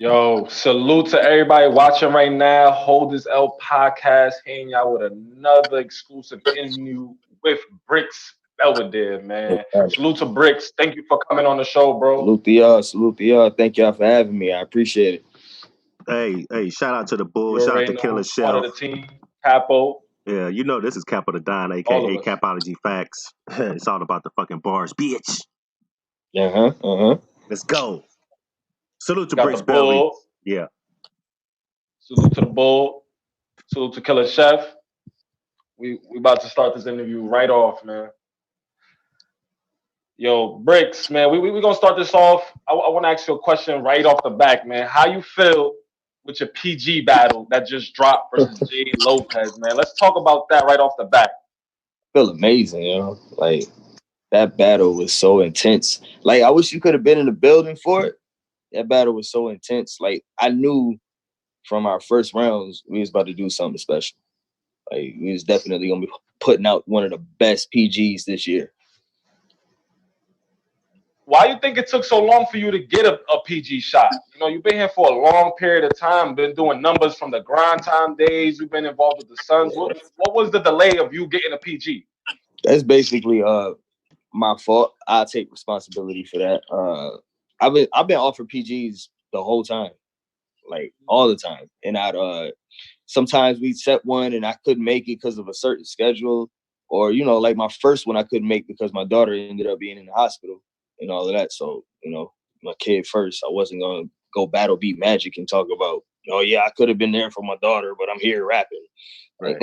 Yo, salute to everybody watching right now. Hold this L podcast, hitting y'all with another exclusive interview with Brixx Belvedere, man. Salute to Brixx. Thank you for coming on the show, bro. Salute to y'all. Salute to y'all. Thank y'all for having me. I appreciate it. Hey, shout out to the Bull, You shout out already to Killer know, part of Chef. the team, Capo, Yeah, you know this is Capital Don, all aka of us. Capology Facts. It's all about the fucking bars, bitch. Uh-huh. Let's go. Salute to Got the Brixx Belvy. Bull. Yeah. Salute to the Bull. Salute to Killer Chef. We about to start this interview right off, man. Yo, Brixx, man, we gonna start this off. I want to ask you a question right off the back, man. How you feel with your PG battle that just dropped versus Jay Lopez, man? Let's talk about that right off the bat. Feel amazing, you know. Like that battle was so intense. Like I wish you could have been in the building for it. That battle was so intense. Like I knew from our first rounds we was about to do something special. Like we was definitely gonna be putting out one of the best PGs this year. Why you think it took so long for you to get a PG shot? You know, you've been here for a long period of time, been doing numbers from the grind time days. You've been involved with the Suns. What was the delay of you getting a PG? That's basically my fault. I take responsibility for that. I've been offered PGs the whole time, like all the time, and I'd sometimes we'd set one and I couldn't make it because of a certain schedule, or like my first one I couldn't make because my daughter ended up being in the hospital and all of that. So my kid first. I wasn't gonna go battle beat Magic and talk about, oh yeah, I could have been there for my daughter, but I'm here rapping. Right.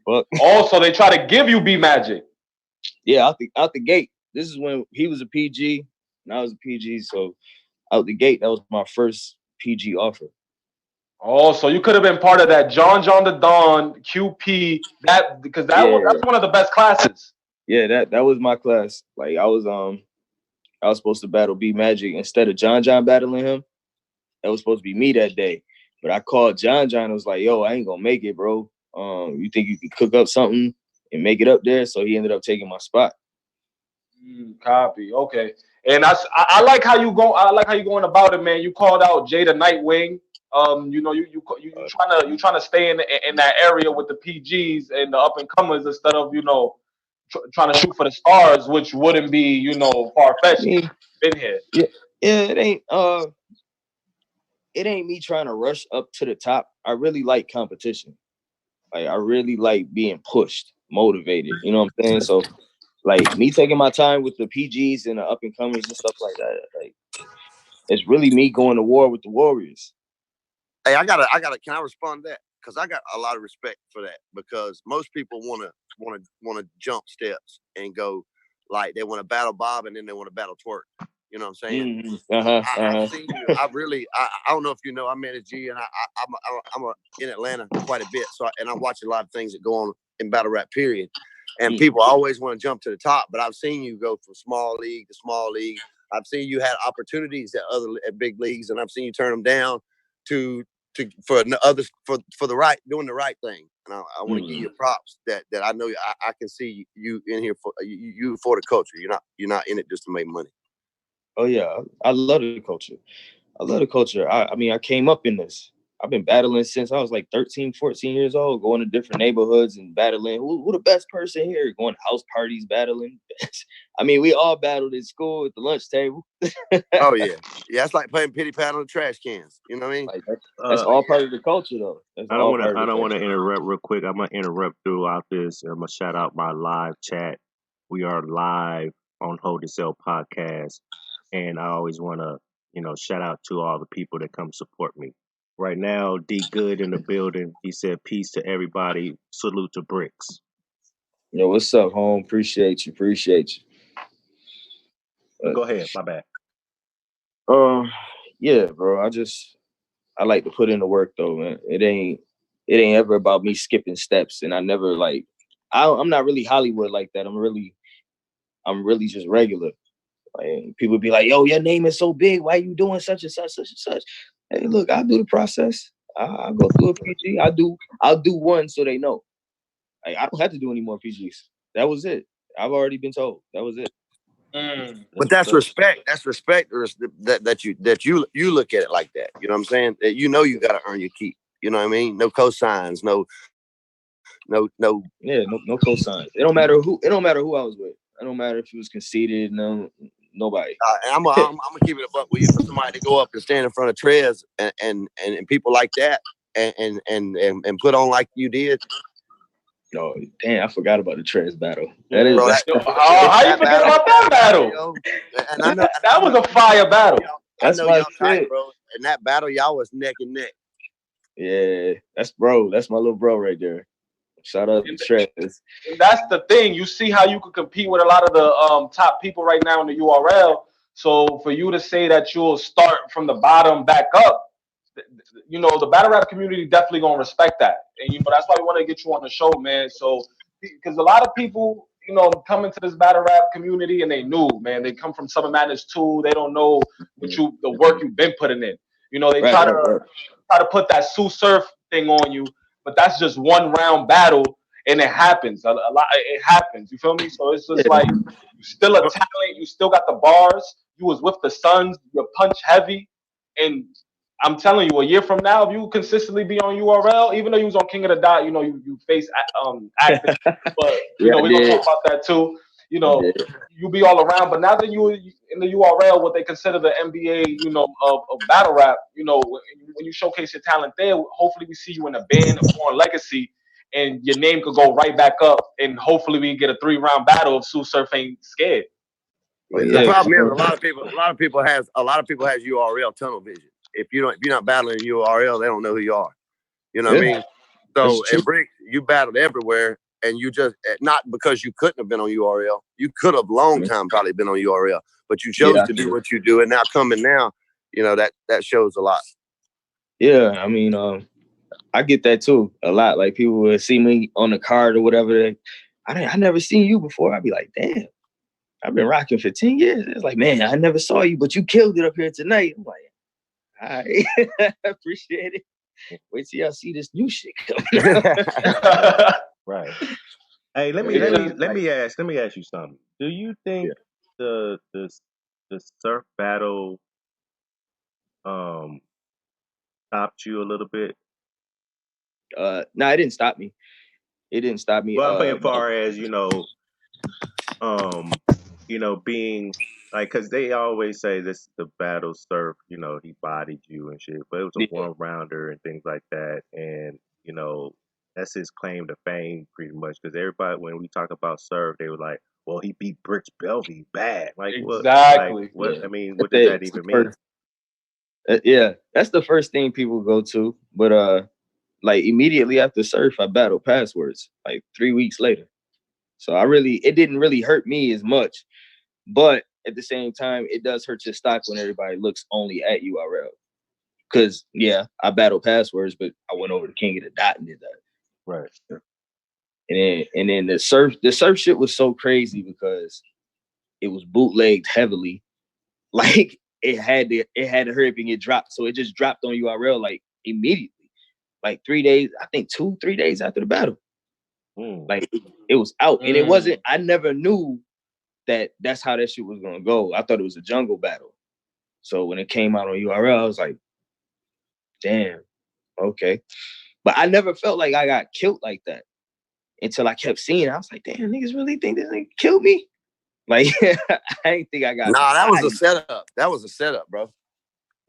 But Also, they try to give you B Magic. yeah, out the gate. This is when he was a PG and I was a PG. So out the gate, that was my first PG offer. Oh, so you could have been part of that John the Don QP that because Yeah, that's one of the best classes. yeah, that was my class. Like I was supposed to battle B Magic instead of John battling him. That was supposed to be me that day. But I called John and was like, yo, I ain't gonna make it, bro. You think you could cook up something and make it up there? So he ended up taking my spot. Copy. Okay. And I like how you go. I like how you going about it, man. You called out Jay the Nightwing. You trying to stay in that area with the PGs and the up and comers instead of trying to shoot for the stars, which wouldn't be far I fetched. mean, Been here. yeah, it ain't me trying to rush up to the top. I really like competition. Like I really like being pushed, motivated. You know what I'm saying? So like me taking my time with the PGs and the up and comers and stuff like that. Like it's really me going to war with the Warriors. Hey, I gotta. Can I respond to that? Because I got a lot of respect for that. Because most people wanna jump steps and go like they want to battle Bob and then they want to battle Twerk. You know what I'm saying? I've seen you. I don't know if you know. I manage G, and I'm in Atlanta quite a bit. So I watch a lot of things that go on in battle rap. Period. And people always want to jump to the top, but I've seen you go from small league to small league. I've seen you had opportunities at big leagues, and I've seen you turn them down for others for the right doing the right thing. And I want to give you props that I know I can see you in here for you for the culture. You're not in it just to make money. Oh yeah, I love the culture. I love the culture. I mean, I came up in this. I've been battling since I was like 13, 14 years old, going to different neighborhoods and battling. Who the best person here? Going to house parties, battling. I mean, we all battled in school at the lunch table. Oh yeah. Yeah, it's like playing pity pat on the trash cans. You know what I mean? Like that's all part of the culture though. I don't want to interrupt real quick. I'm gonna interrupt throughout this. I'm gonna shout out my live chat. We are live on Hold Yourself podcast, and I always want to shout out to all the people that come support me. Right now, D Good in the building. He said, "Peace to everybody. Salute to Brixx." Yo, what's up, home? Appreciate you. Go ahead. My bad. Yeah, bro. I like to put in the work though, man. It ain't ever about me skipping steps, and I never like. I'm not really Hollywood like that. I'm really just regular. Like people be like, "Yo, your name is so big. Why you doing such and such, such and such?" Hey, look, I do the process. I go through a PG. I'll do one so they know. Like, I don't have to do any more PGs. That was it. I've already been told. That was it. But that's respect. That's respect that you look at it like that. You know what I'm saying? That you got to earn your keep. You know what I mean? No cosigns. No. Yeah, no cosigns. It don't matter who. It don't matter who I was with. It don't matter if he was conceited. No, nobody. And I'm gonna keep it a buck with you. For somebody to go up and stand in front of Trez and people like that and put on like you did. Oh, damn, I forgot about the Trez battle. How you forget about that battle? And I know that was a fire battle. I know y'all tight, bro. In that battle, y'all was neck and neck. Yeah, that's bro. That's my little bro right there. Shout out to Trez. That's the thing. You see how you could compete with a lot of the top people right now in the URL. So for you to say that you'll start from the bottom back up, the battle rap community definitely gonna respect that, and that's why we want to get you on the show, man. So because a lot of people, come into this battle rap community and they new, man. They come from Summer Madness 2. They don't know the work you've been putting in. They try to put that Sue Surf thing on you, but that's just one round battle, and it happens a lot. It happens. You feel me? So it's just like you still a talent. You still got the bars. You was with the Suns. You're punch heavy, and I'm telling you, a year from now, if you consistently be on URL, even though you was on King of the Dot, you face acting, but we're gonna talk about that too. You be all around, but now that you in the URL, what they consider the NBA, of battle rap, when you showcase your talent there, hopefully we see you in a band of Foreign Legacy, and your name could go right back up, and hopefully we can get a 3-round battle if Sue Surf ain't scared. The problem is a lot of people has URL tunnel vision. If you're not battling URL, they don't know who you are. You know what I mean? So in Brixx, you battled everywhere, and you just not because you couldn't have been on URL. You could have long time probably been on URL, but you chose to do what you do, and now coming now, that shows a lot. Yeah, I mean, I get that too a lot. Like people will see me on the card or whatever. I never seen you before. I'd be like, damn, I've been rocking for 10 years. It's like, man, I never saw you, but you killed it up here tonight. I'm like, all right, appreciate it. Wait till y'all see this new shit coming. Right. Hey, let me ask you something. Do you think the surf battle stopped you a little bit? No, it didn't stop me. It didn't stop me. Well, as far as being like, because they always say this is the battle surf. He bodied you and shit, but it was a 1-rounder and things like that, and that's his claim to fame, pretty much. Because everybody, when we talk about surf, they were like, "Well, he beat Brixx Belvy bad." Like, exactly. What? I mean, what does that even mean? Yeah, that's the first thing people go to. But like immediately after surf, I battled Passwords. Like 3 weeks later, so it didn't really hurt me as much. But at the same time, it does hurt your stock when everybody looks only at URL. Because I battled Passwords, but I went over to King of the Dot and did that. Right. And then the surf shit was so crazy because it was bootlegged heavily. Like it had to hurry up and get dropped. So it just dropped on URL like immediately. Like 3 days, I think 2-3 days after the battle. Like it was out. And it wasn't, I never knew that's how that shit was gonna go. I thought it was a jungle battle. So when it came out on URL, I was like, damn, okay. But I never felt like I got killed like that until I kept seeing it. I was like, damn, niggas really think this nigga killed me? Like, I didn't think I got. Nah, that was a setup. That was a setup, bro.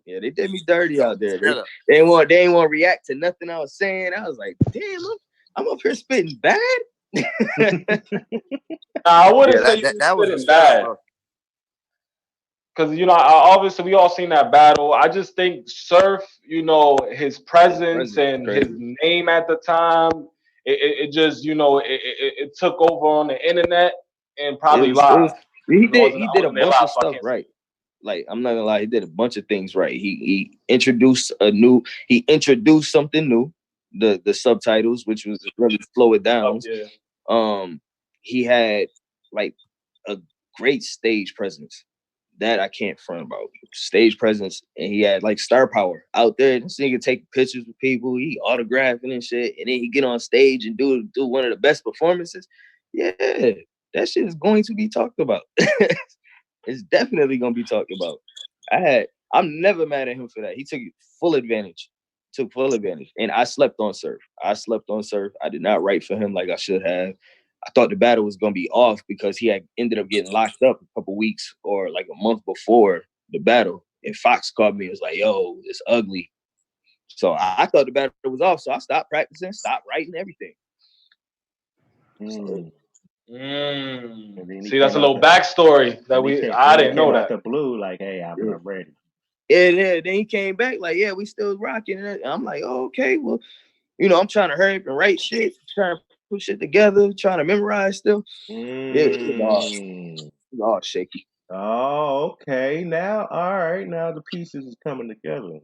Yeah, they did me dirty out there. They didn't want to react to nothing I was saying. I was like, damn, I'm up here spitting bad. I wouldn't say that was bad. Because obviously we all seen that battle. I just think Surf, his presence and his name at the time, it just it took over on the internet and probably live. He did a bunch of stuff right. Like I'm not gonna lie, he did a bunch of things right. He introduced something new, the subtitles, which was really slow it down. He had like a great stage presence. That I can't front about. Stage presence, and he had like star power out there. This nigga take pictures with people, he autographing and shit, and then he get on stage and do one of the best performances. Yeah, that shit is going to be talked about. It's definitely gonna be talked about. I'm never mad at him for that. He took full advantage. Took full advantage. And I slept on Surf. I did not write for him like I should have. I thought the battle was gonna be off because he had ended up getting locked up a couple weeks or like a month before the battle. And Fox called me and was like, yo, it's ugly. So I thought the battle was off. So I stopped practicing, stopped writing everything. See, that's a little backstory that I didn't know that. The blue, like, hey, I'm ready. Yeah. Then he came back like, yeah, we still rocking. And I'm like, oh, okay, well, I'm trying to hurry up and write shit, trying to put shit together, trying to memorize still. Yeah, it was all shaky. Oh, okay. Now, all right. Now the pieces is coming together.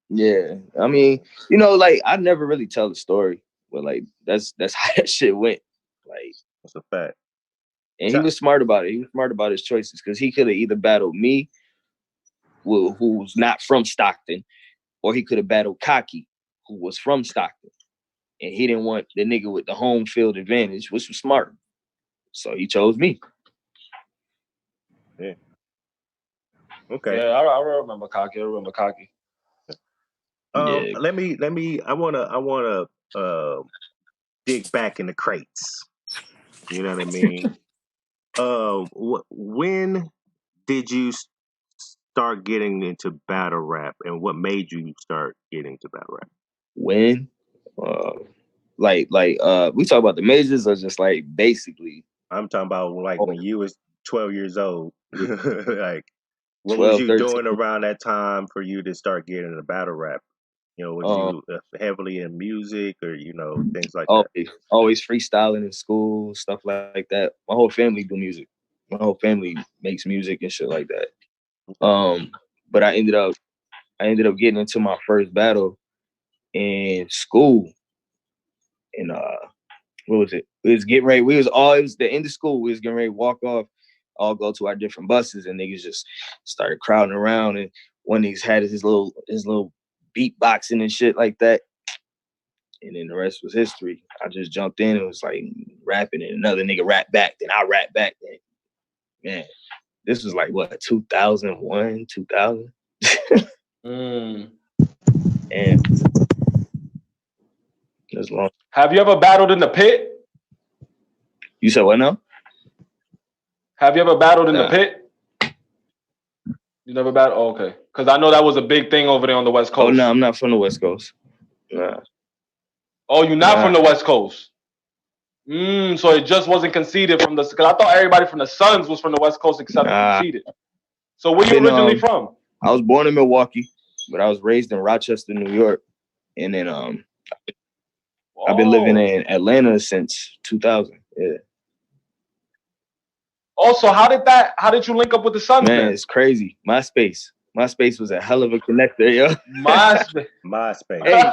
Yeah, I mean, like I never really tell the story, but like that's how that shit went. Like that's a fact. And he was smart about it. He was smart about his choices because he could have either battled me, who's not from Stockton, or he could have battled Cocky, who was from Stockton, and he didn't want the nigga with the home field advantage, which was smart. So he chose me. Yeah. Okay. Yeah, I remember Cocky. Yeah. Let me. I wanna dig back in the crates. You know what I mean? When did you start getting into battle rap, and what made you start getting into battle rap? When, we talk about the majors or just like basically? I'm talking about like when you was 12 years old. Like, what 12, was you 13. doing around that time for you to start getting into battle rap? Was you heavily in music or things like that? Always freestyling in school, stuff like that. My whole family do music. My whole family makes music and shit like that. But I ended up getting into my first battle in school. And what was it? We was getting ready. It was the end of school. We was getting ready to walk off, all go to our different buses, and niggas just started crowding around. And one niggas had his little beatboxing and shit like that. And then the rest was history. I just jumped in and was like rapping, and another nigga rapped back. Then I rapped back. And man, this was like what, 2001, 2000. And it was long. Have you ever battled in the pit? You said what now? Have you ever battled in the pit? You never battled? Oh, okay. Because I know that was a big thing over there on the West Coast. Oh, no, I'm not from the West Coast. Nah. Oh, you're not from the West Coast? So it just wasn't conceded from the... Because I thought everybody from the Suns was from the West Coast except conceded. So where you originally from? I was born in Milwaukee, but I was raised in Rochester, New York. And then I've been living in Atlanta since 2000. Yeah. Also, how did you link up with the Suns? Man, it's crazy. MySpace was a hell of a connector, yo. MySpace. Hey.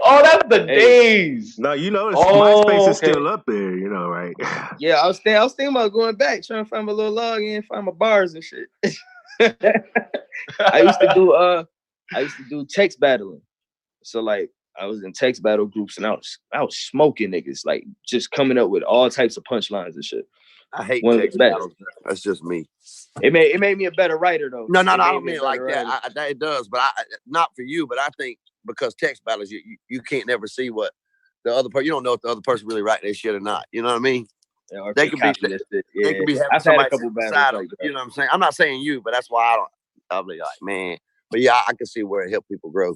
Oh, that's the days. No, MySpace is still up there, right? Yeah, I was thinking about going back, trying to find my little login, find my bars and shit. I used to do text battling. So like I was in text battle groups and I was smoking niggas, like just coming up with all types of punchlines and shit. I hate text battles. That's just me. It made me a better writer though. No, I don't mean it like that. It does, but not for you. But I think because text battles, you can't never see what the other person. You don't know if the other person really writing their shit or not. You know what I mean? Yeah, they could be having I've somebody had a couple battles like that. You know what I'm saying? I'm not saying you, but that's why I'll be like, man. But yeah, I can see where it helped people grow.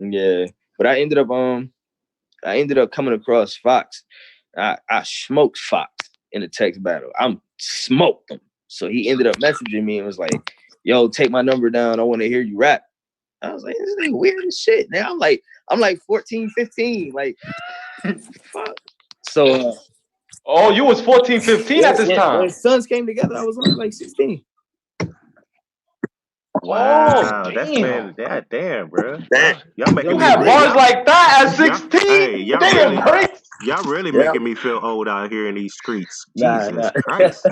Yeah, but I ended up coming across Fox. I smoked Fox in a text battle. I'm smoked him. So he ended up messaging me and was like, yo, take my number down. I want to hear you rap. I was like, this thing weird as shit. Now I'm like 14, 15. Like, fuck. So you was 14, 15 at this time. When Suns came together, I was only like 16. Wow, that's man. Damn, bro. Y'all making me have bars like that at 16. Y'all really making me feel old out here in these streets. Jesus Christ.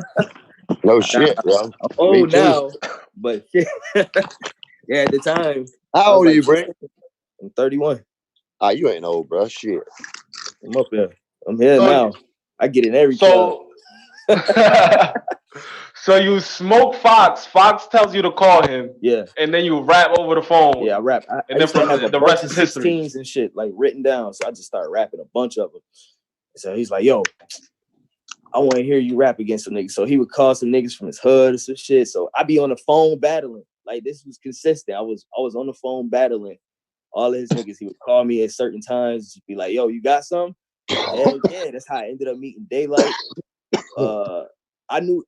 No shit, bro. I'm old now, but yeah, at the time. How old are you, Brent? I'm 31. You ain't old, bro. Shit. I'm up here. I'm here now. I get in every club. So So you smoke Fox. Fox tells you to call him. Yeah. And then you rap over the phone. Yeah, I rap. I then used to have a the bunch rest of is history. 16s and shit like written down. So I just started rapping a bunch of them. So he's like, yo, I want to hear you rap against some niggas. So he would call some niggas from his hood or some shit. So I'd be on the phone battling. Like this was consistent. I was on the phone battling all of his niggas. He would call me at certain times, be like, yo, you got some? And yeah, that's how I ended up meeting Daylight. I knew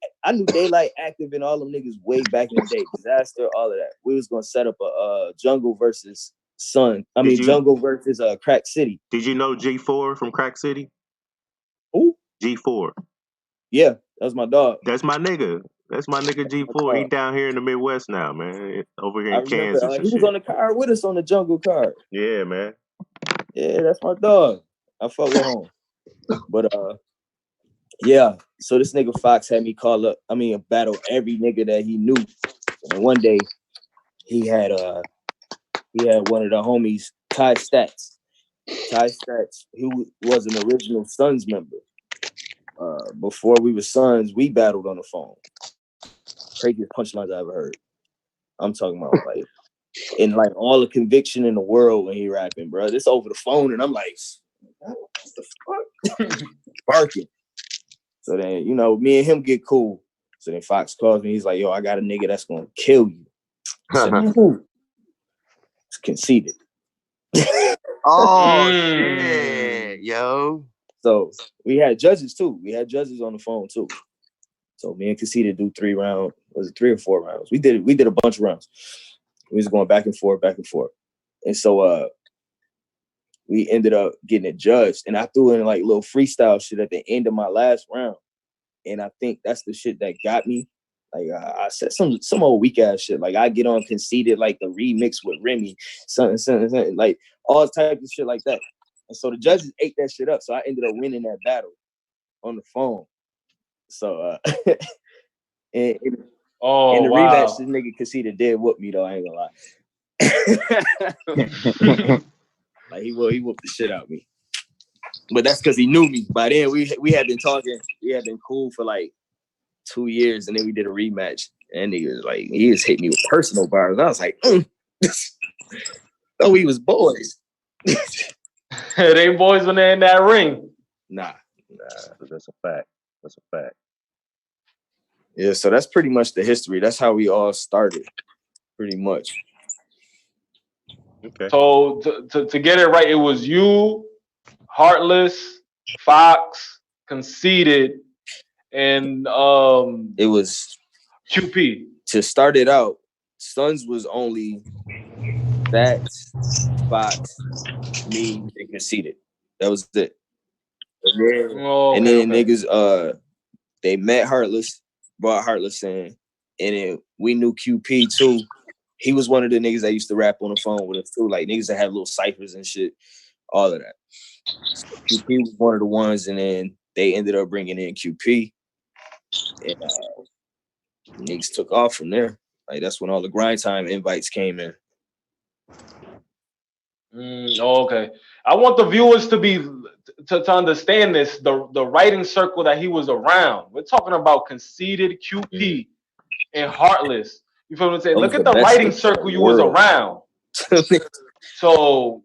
Daylight active in all them niggas way back in the day. Disaster, all of that. We was gonna set up a Jungle versus Jungle versus Crack City. Did you know G4 from Crack City? Who? G4. Yeah, that was my dog. That's my nigga. That's my nigga G4. He down here in the Midwest now, man. Over here in Kansas. He was on the car with us on the Jungle car. Yeah, man. Yeah, that's my dog. I fuck with him. But yeah. So this nigga Fox had me battle every nigga that he knew. And one day he had one of the homies, Ty Stats. Ty Stats, he was an original Sons member. Before we were Sons, we battled on the phone. Craziest punchlines I ever heard. I'm talking about like, and like all the conviction in the world when he rapping, bro. This over the phone, and I'm like, what the fuck? Barking. So then, me and him get cool. So then Fox calls me. He's like, yo, I got a nigga that's gonna kill you. I said, who? It's Conceited. Oh shit, yo. So we had judges too. We had judges on the phone too. So me and Conceited do 3 rounds. Was it 3 or 4 rounds? We did a bunch of rounds. We was going back and forth. And so we ended up getting it judged. And I threw in like little freestyle shit at the end of my last round. And I think that's the shit that got me. Like I said some old weak ass shit. Like I get on Conceited, like the remix with Remy, something, like all types of shit like that. And so the judges ate that shit up. So I ended up winning that battle on the phone. So in the rematch, this nigga Conceited did whoop me though. I ain't gonna lie. Like he whooped the shit out of me. But that's because he knew me. By then we had been talking. We had been cool for like 2 years, and then we did a rematch. And he just hit me with personal bars. And I was like, oh, we was boys. It ain't boys when they're in that ring. Nah. That's a fact. Yeah, so that's pretty much the history. That's how we all started, pretty much. Okay. So to get it right, it was you, Heartless, Fox, Conceited, and it was QP. To start it out, Sons was only Fats, Fox, me, and Conceited. That was it. And then niggas they met Heartless, brought Heartless in, and then we knew QP too. He was one of the niggas that used to rap on the phone with us too, like niggas that had little ciphers and shit, all of that. So QP was one of the ones, and then they ended up bringing in QP, and niggas took off from there. Like that's when all the grind time invites came in. Okay. I want the viewers to understand this. The writing circle that he was around. We're talking about Conceited, QP, and Heartless. You feel what I'm saying? Look at the writing circle you was around. So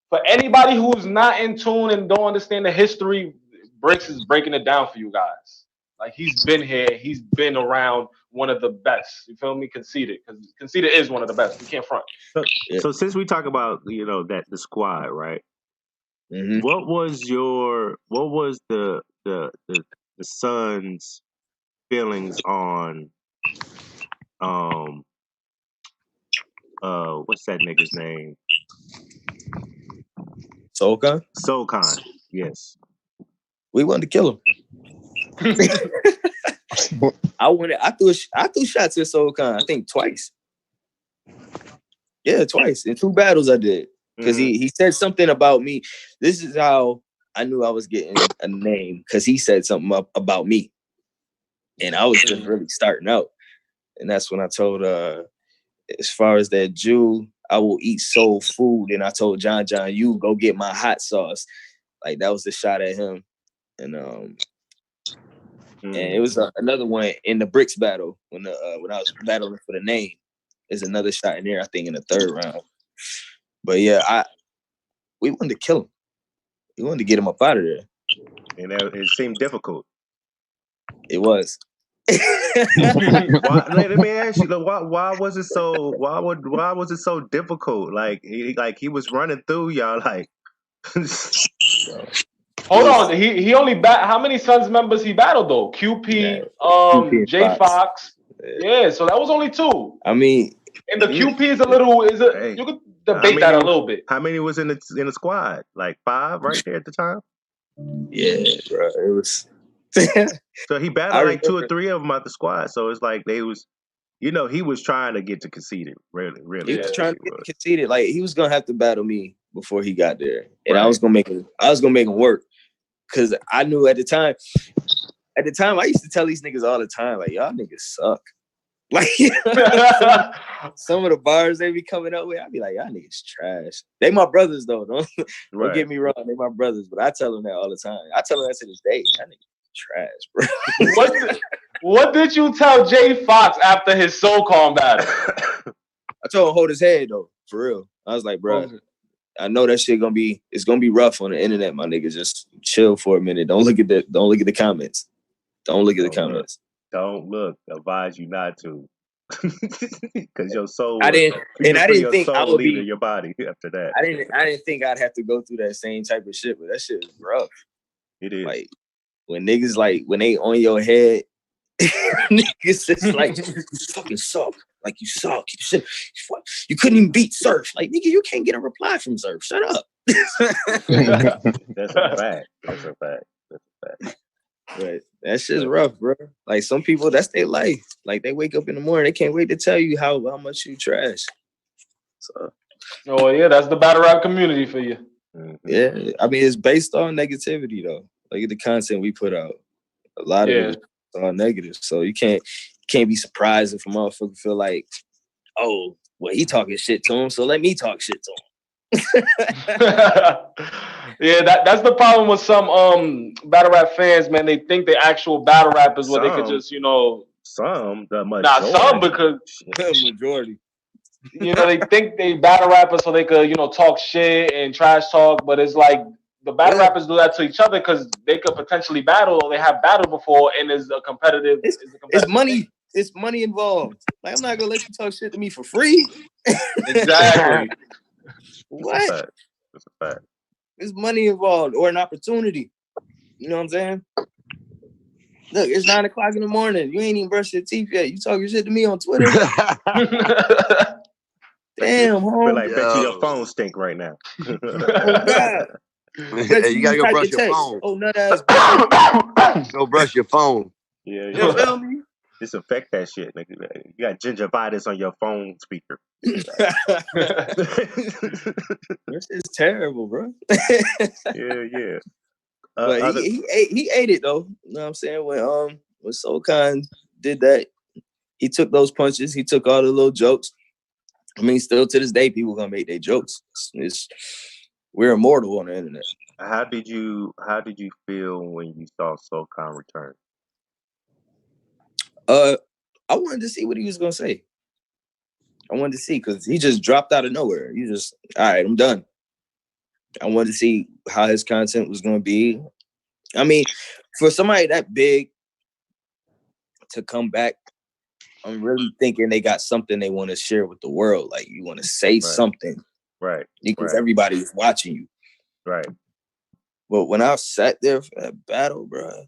for anybody who's not in tune and don't understand the history, Brixx is breaking it down for you guys. Like he's been here, he's been around one of the best. You feel me? Conceited, because Conceited is one of the best. We can't front. So since we talk about the squad, right? Mm-hmm. What was the Suns' feelings on what's that nigga's name? Soulcon? Soulcon, yes. We wanted to kill him. I threw shots at Soulcon, I think twice. Yeah, twice. In 2 battles I did. Because he said something about me. This is how I knew I was getting a name, because he said something about me. And I was just really starting out. And that's when I told, as far as that Jew, I will eat soul food. And I told John, you go get my hot sauce. Like that was the shot at him. And And it was another one in the Brixx battle when I was battling for the name. There's another shot in there, I think, in the 3rd round. But yeah, we wanted to kill him. We wanted to get him up out of there. And it seemed difficult. It was. Let me ask you, why was it so? Why was it so difficult? Like he was running through y'all. Like, hold on, he only how many Suns members he battled though? QP, QP J Fox. Yeah, so that was only 2. I mean, and the QP is a little. You could debate that a little bit. How many was in the squad? Like 5 right there at the time. Yeah, bro, it was. So he battled like 2 or 3 of them out the squad. So it's like they was, he was trying to get to conceded. Really. He was trying to get to conceded. Like he was gonna have to battle me before he got there, and right. I was gonna make him work, because I knew at the time. At the time, I used to tell these niggas all the time, like, y'all niggas suck. Like some of the bars they be coming up with, I be like, y'all niggas trash. They my brothers though. Don't get me wrong, they my brothers, but I tell them that all the time. I tell them that to this day. Y'all niggas trash, bro. What did you tell J Fox after his SoCon battle? I told him hold his head though, for real. I was like, bro, I know that shit it's gonna be rough on the internet, my nigga. Just chill for a minute. Don't look at the comments. Don't look at the comments. Don't look. Advise you not to, because your soul. I didn't think I would leaving your body after that. I didn't think I'd have to go through that same type of shit, but that shit is rough. It is. Like when niggas when they on your head, niggas just like, you fucking suck. Like you suck. You couldn't even beat Surf. Like nigga, you can't get a reply from Surf. Shut up. That's a fact. But that shit's rough, bro. Like some people, that's their life. Like they wake up in the morning, they can't wait to tell you how much you trash. So, oh yeah, that's the battle rap community for you. Yeah, I mean it's based on negativity though. Look at the content we put out. A lot of it is all negative. So you can't be surprised if a motherfucker feel like, oh, well, he talking shit to him, so let me talk shit to him. Yeah, that's the problem with some battle rap fans, man. They think the actual battle rap is what they could just, some because majority. They think they battle rappers so they could, talk shit and trash talk, but it's like the battle rappers do that to each other because they could potentially battle or they have battled before and it's a competitive. It's money. It's money involved. Like I'm not gonna let you talk shit to me for free. Exactly. What? That's a fact. There's money involved or an opportunity. You know what I'm saying? Look, it's 9 o'clock in the morning. You ain't even brushed your teeth yet. You talking shit to me on Twitter? Damn, home. Feel like bet you your phone stink right now. Oh God. Hey, you gotta go brush your phone. Oh, nut ass. Go brush your phone. Yeah, You feel me? Disinfect that shit, nigga. You got gingivitis on your phone speaker. This is terrible, bro. Yeah. But he ate it though. You know what I'm saying? When SoCon did that, he took those punches. He took all the little jokes. I mean, still to this day, people gonna make their jokes. We're immortal on the internet. How did you feel when you saw SoCon return? I wanted to see what he was gonna say. I wanted to see because he just dropped out of nowhere. You just, all right, I'm done. I wanted to see how his content was gonna be. I mean, for somebody that big to come back, I'm really thinking they got something they want to share with the world. Like you want to say something, right? Because everybody is watching you, right? But when I sat there for that battle, bro.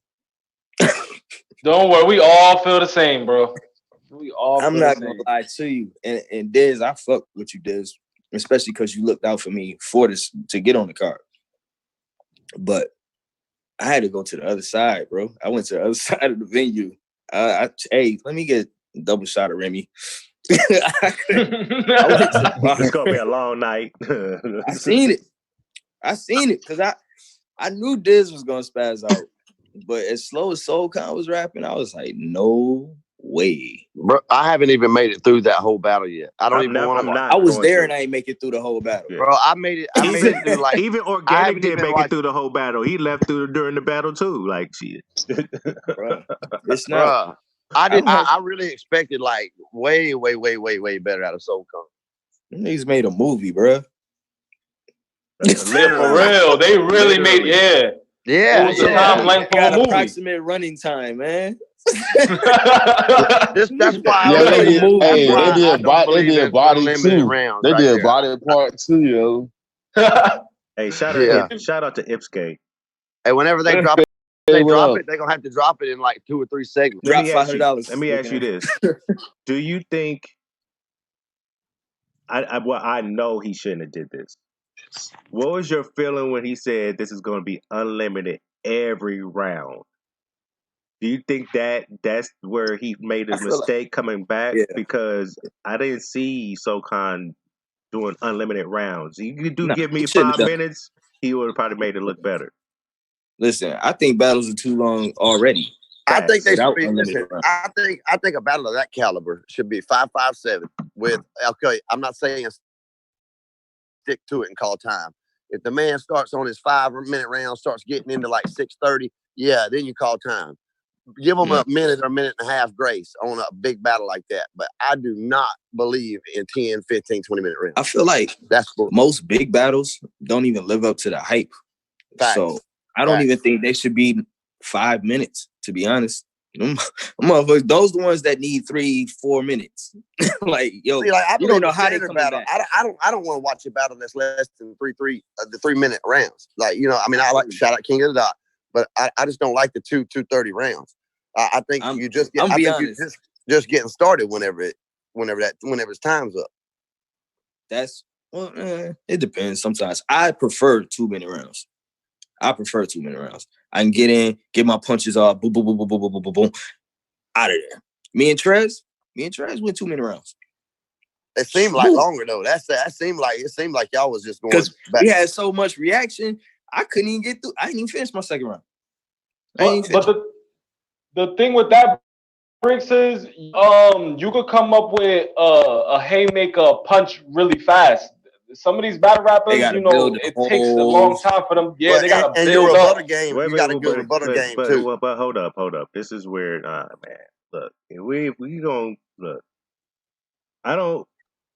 Don't worry, we all feel the same, bro. I'm not gonna lie to you, and Diz, I fuck with you, Diz, especially because you looked out for me for this to get on the card. But I had to go to the other side, bro. I went to the other side of the venue. Hey, let me get a double shot of Remy. It's gonna be a long night. I seen it because I knew Diz was gonna spaz out. But as slow as SoCon was rapping, I was like, no way. Bro, I haven't even made it through that whole battle yet. I don't even want to watch. I was there and I ain't make it through the whole battle. Yeah. Bro, I made it through like even Organic didn't make it through the whole battle. He left during the battle too. Like shit. Bro, it's not. Bro, I really expected like way better out of Soul Kong. Niggas made a movie, bro. For real, they really made it was the time length of a movie. Approximate running time, man. That's why they did body too. They did body part too, yo. Hey, shout out to Ipskay. Hey, whenever they drop it, they're gonna have to drop it in like 2 or 3 segments. Drop $500. Let me ask you this: do you think? I know he shouldn't have did this. What was your feeling when he said this is going to be unlimited every round? Do you think that's where he made his mistake coming back? Yeah. Because I didn't see Sokan doing unlimited rounds. You could give me 5 minutes, he would have probably made it look better. Listen, I think battles are too long already. I think they should be. Listen, I think a battle of that caliber should be 5.57 with. Okay, I'm not saying stick to it and call time. If the man starts on his 5-minute round, starts getting into like 6:30, yeah, then you call time. Give them a minute or a minute and a half grace on a big battle like that. But I do not believe in 10, 15, 20-minute rounds. I feel like most big battles don't even live up to the hype. Facts. So I don't even think they should be 5 minutes, to be honest. Motherfuckers, those the ones that need 3-4 minutes. Like, yo, see, like, you don't know how they come battle. back. I don't want to watch a battle that's less than the 3-minute rounds. Like, you know, I mean, I like to shout out King of the Dot, but I just don't like the 2:30 rounds. I think you just get. You're just getting started whenever its time's up. It depends. Sometimes I prefer 2-minute rounds. I can get in, get my punches off, boom, boom, boom, boom, boom, boom, boom, boom, out of there. Me and Trez went 2-minute rounds. It seemed like longer though. It seemed like y'all was just going back. We had so much reaction. I couldn't even get through. I didn't even finish my second round. But the thing with that, Brixx, is you could come up with a haymaker punch really fast. Some of these battle rappers, you know, it takes a long time for them. Yeah, they got to build up. You got to do a rebuttal game too. But hold up. This is where, man. Look, if we gonna look, I don't.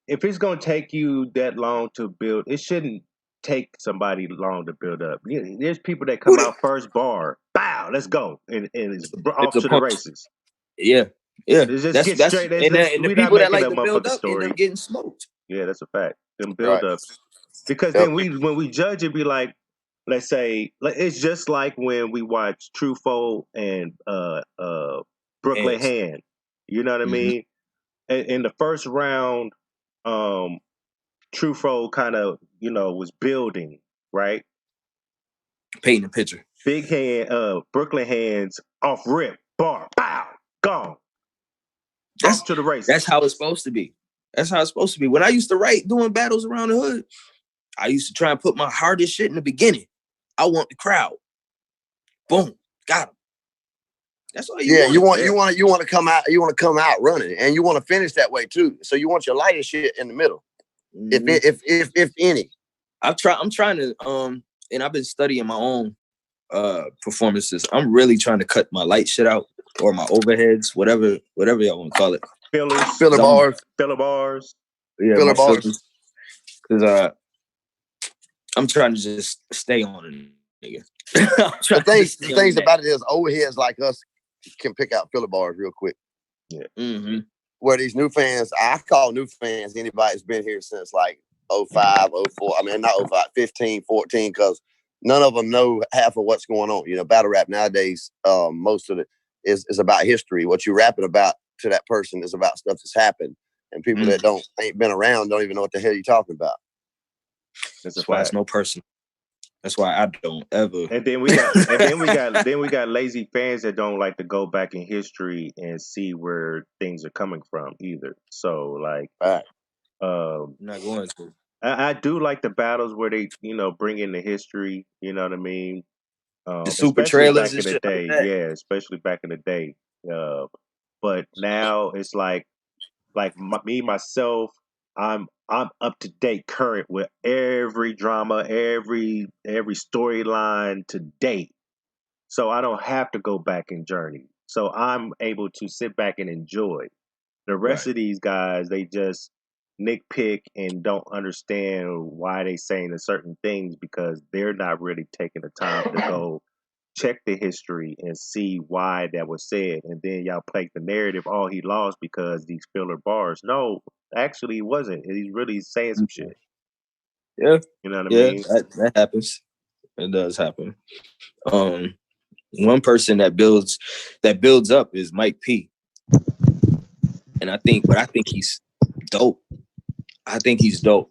If it's gonna take you that long to build, it shouldn't take somebody long to build up. There's people that come out first bar, bow, let's go, and it's off to the races. Yeah. Just get straight. And the people that like to build up end up getting smoked. Yeah, that's a fact. Them build ups, because then when we judge it, be like, let's say, it's just like when we watch Truffaut and Brooklyn Hand. You know what I mean? In the first round, Truffaut kind of, was building, right? Painting a picture. Big hand, Brooklyn Hands off rip, bar, pow, gone. Off to the race. That's how it's supposed to be. When I used to write doing battles around the hood, I used to try and put my hardest shit in the beginning. I want the crowd. Boom, got him. That's all you want. You want to come out. You want to come out running, and you want to finish that way too. So you want your lightest shit in the middle, if any. I'm trying to and I've been studying my own performances. I'm really trying to cut my light shit out, or my overheads, whatever y'all want to call it. Filler bars. Yeah, filler bars. Because I'm trying to just stay on it, nigga. The things about it is overheads like us can pick out filler bars real quick. Yeah. Mm-hmm. Where these new fans, I call new fans anybody that's been here since like 05, 04. I mean, not 05, 15, 14, because none of them know half of what's going on. You know, battle rap nowadays, most of it is about history. What you're rapping about to that person is about stuff that's happened. And people that ain't been around don't even know what the hell you're talking about. That's why it's no person. That's why I don't ever. And then we got lazy fans that don't like to go back in history and see where things are coming from either. So like, I'm not going to. I do like the battles where they, bring in the history. You know what I mean? The super trailers back in the day, especially back in the day. But now it's like myself, I'm up to date, current with every drama, every storyline to date. So I don't have to go back and journey. So I'm able to sit back and enjoy. The rest of these guys, they just nitpick and don't understand why they saying a certain things because they're not really taking the time to go check the history and see why that was said. And then y'all play the narrative, oh, he lost because these filler bars. No, actually he wasn't. He's really saying some shit. Yeah. You know what I mean? That happens. It does happen. One person that builds up is Mike P. And I think he's dope. I think he's dope.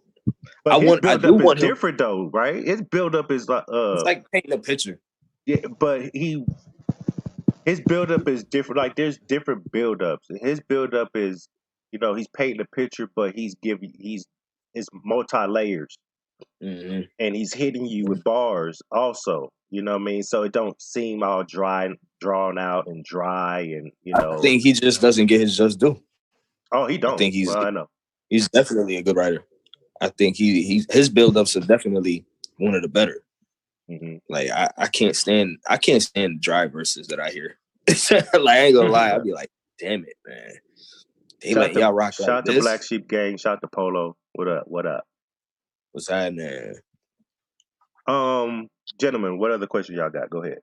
But his build up is different though, right? His build up is like it's like painting a picture. Yeah, but his build up is different. Like there's different build ups. His build up is, he's painting a picture, but it's multi layers. Mm-hmm. And he's hitting you with bars also. You know what I mean? So it don't seem all drawn out and dry and I think he just doesn't get his just due. Oh, he don't. I think I know. He's definitely a good writer. I think his build-ups are definitely one of the better. Mm-hmm. Like I can't stand dry verses that I hear. Like I ain't gonna lie, I'd be like, damn it, man. They let y'all rock like this. Shout to Black Sheep Gang, shout to Polo. What up? What's happening? Gentlemen, what other questions y'all got? Go ahead.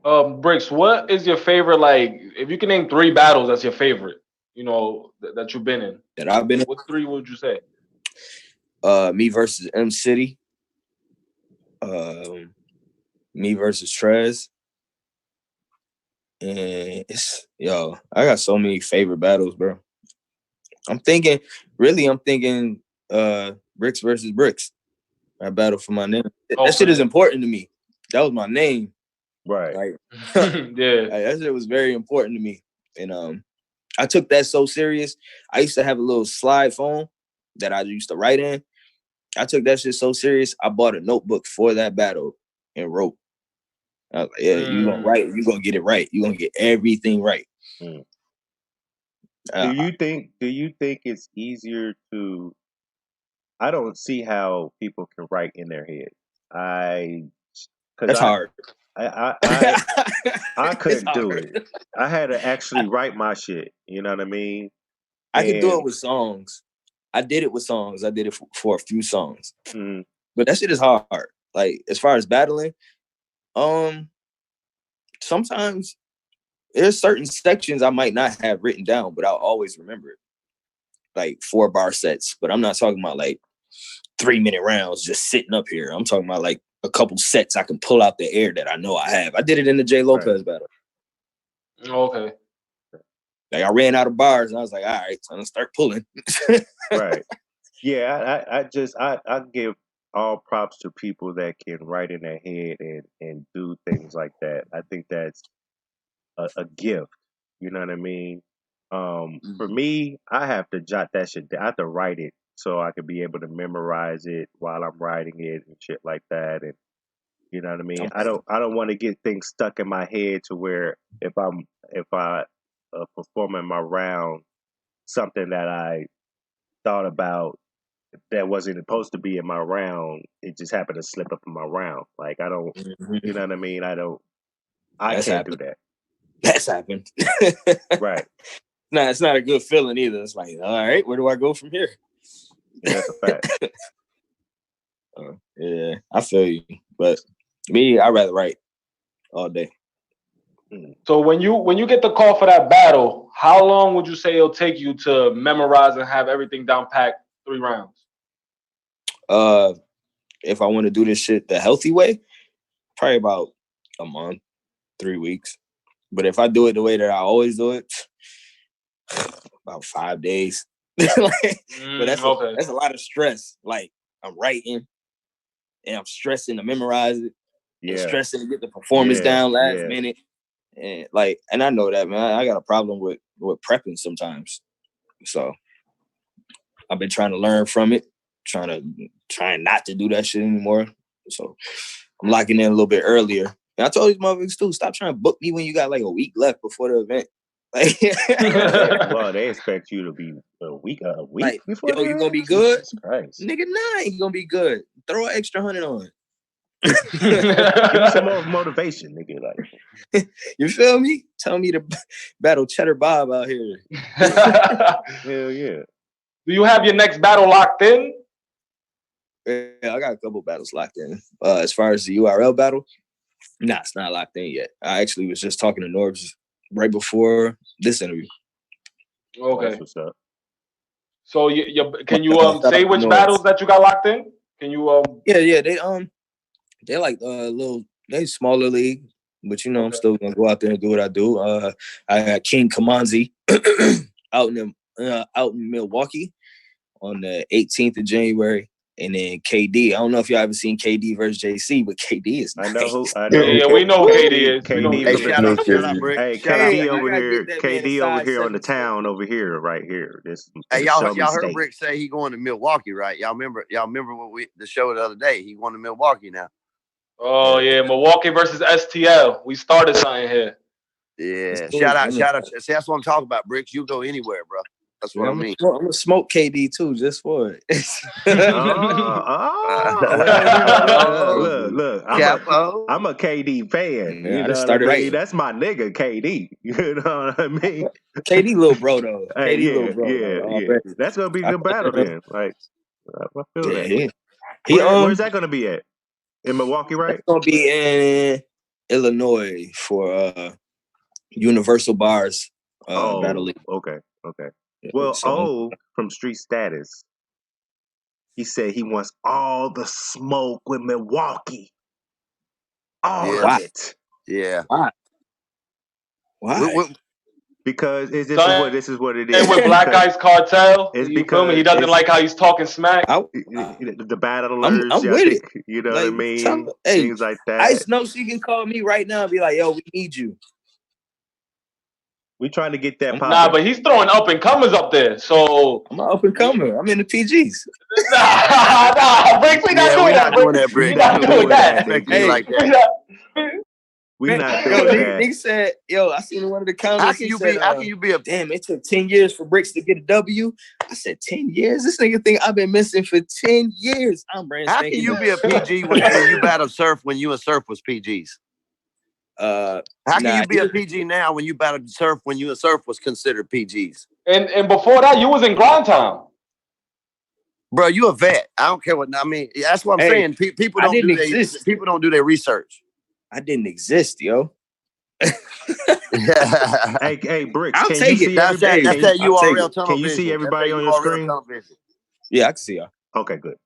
Brixx, what is your favorite? Like, if you can name 3 battles, that's your favorite. That you've been in. That I've been in. What 3 would you say? Me versus M City. Me versus Trez. And I got so many favorite battles, bro. I'm thinking Brixx versus Brixx. I battle for my name. That shit is important to me. That was my name. Right. Like, yeah. That shit was very important to me. And I took that so serious. I used to have a little slide phone that I used to write in. I took that shit so serious. I bought a notebook for that battle and wrote. I was like, yeah, you gonna write, you gonna get it right. You gonna get everything right. Do you think it's easier to? I don't see how people can write in their head. That's hard. I couldn't do it. I had to actually write my shit. You know what I mean? I could do it with songs. I did it with songs. I did it for a few songs. Mm-hmm. But that shit is hard. Like, as far as battling, sometimes there's certain sections I might not have written down, but I'll always remember it. Like 4-bar sets. But I'm not talking about like 3-minute rounds just sitting up here. I'm talking about like a couple sets I can pull out the air that I know I have. I did it in the J. Lopez battle. Okay. Like I ran out of bars and I was like, all right, so I'm gonna start pulling. Right. Yeah, I give all props to people that can write in their head and do things like that. I think that's a gift. You know what I mean? For me, I have to jot that shit down. I have to write it so I can be able to memorize it while I'm writing it and shit like that. And you know what I mean? I don't want to get things stuck in my head to where if I performing my round, something that I thought about that wasn't supposed to be in my round, it just happened to slip up in my round. Like I don't, you know what I mean? I can't do that. That's happened. Right. No, it's not a good feeling either. It's like, all right, where do I go from here? Yeah, that's a fact. Yeah, I feel you. But me, I'd rather write all day. So when you get the call for that battle, how long would you say it'll take you to memorize and have everything down packed 3 rounds? If I want to do this shit the healthy way, probably about a month, 3 weeks. But if I do it the way that I always do it, about 5 days. But that's a lot of stress. Like I'm writing and I'm stressing to memorize it. Yeah. And stressing to get the performance down last minute. And I know that, man. I got a problem with prepping sometimes. So I've been trying to learn from it, trying not to do that shit anymore. So I'm locking in a little bit earlier. And I told these motherfuckers too, stop trying to book me when you got like a week left before the event. Well, they expect you to be a week like, before. Yo, you gonna be good? Christ. Nigga, nah, you gonna be good. Throw an extra 100 on. Give me some more motivation, nigga. Like, you feel me? Tell me to battle Cheddar Bob out here. Hell yeah. Do you have your next battle locked in? Yeah, I got a couple battles locked in. As far as the URL battle, nah, it's not locked in yet. I actually was just talking to Norbs right before this interview. Okay. That's what's up. So can you say which battles that you got locked in? Can you Yeah, they like they smaller league, but you know I'm still gonna go out there and do what I do. I got King Kamanzi out in Milwaukee on the 18th of January. And then KD. I don't know if y'all ever seen KD versus JC, but KD is nice. I know. Yeah, we know who KD is. KD, shout out, Brixx. Hey, KD over here. KD over here on the town over here, right here. Hey, y'all heard Brixx say he going to Milwaukee, right? Y'all remember what the show the other day? He going to Milwaukee now. Oh yeah, Milwaukee versus STL. We started something here. Yeah, shout out. See, that's what I'm talking about, Brixx. You go anywhere, bro. That's what I mean. I'm gonna smoke KD too, just for it. Look. I'm a KD fan. Yeah, you know what I mean? That's my nigga, KD. You know what I mean? KD little bro though. Hey, KD little bro. Yeah. That's gonna be a good battle then. Like, I feel that. Where's that gonna be at? In Milwaukee, right? It's gonna be in Illinois for Universal Bars Battle League. Okay. Well, from Street Status, he said he wants all the smoke with Milwaukee. All of it. Yeah. Why? Because this is what it is. And with Black Ice Cartel, it's you feel me? He doesn't like how he's talking smack. The battlers, I'm with it. You know what I mean? Things like that. Ice knows she can call me right now and be like, "Yo, we need you." We trying to get that popping. Nah, but he's throwing up and comers up there. So I'm an up and comer. I'm in the PGs. Nah, Brixx, we not doing that, Brixx. We not doing that. We not doing that. Nigga said, "Yo, I seen in one of the comments. How can you be a damn? It took 10 years for Brixx to get a W." I said, 10 years? This nigga think I've been missing for 10 years. I'm brand How can you be a PG when you battled Surf when you and Surf was PGs? How can you be a PG now when you battled Surf when you and Surf was considered PGs? And before that, you was in Grind Time. Bro, you a vet. I don't care what. I mean, that's what I'm saying. People don't do their research. I didn't exist, yo. Hey, Brixx, I'll take it. That's that URL tunnel vision. Can you see everybody on your screen? Yeah, I can see y'all. Okay, good.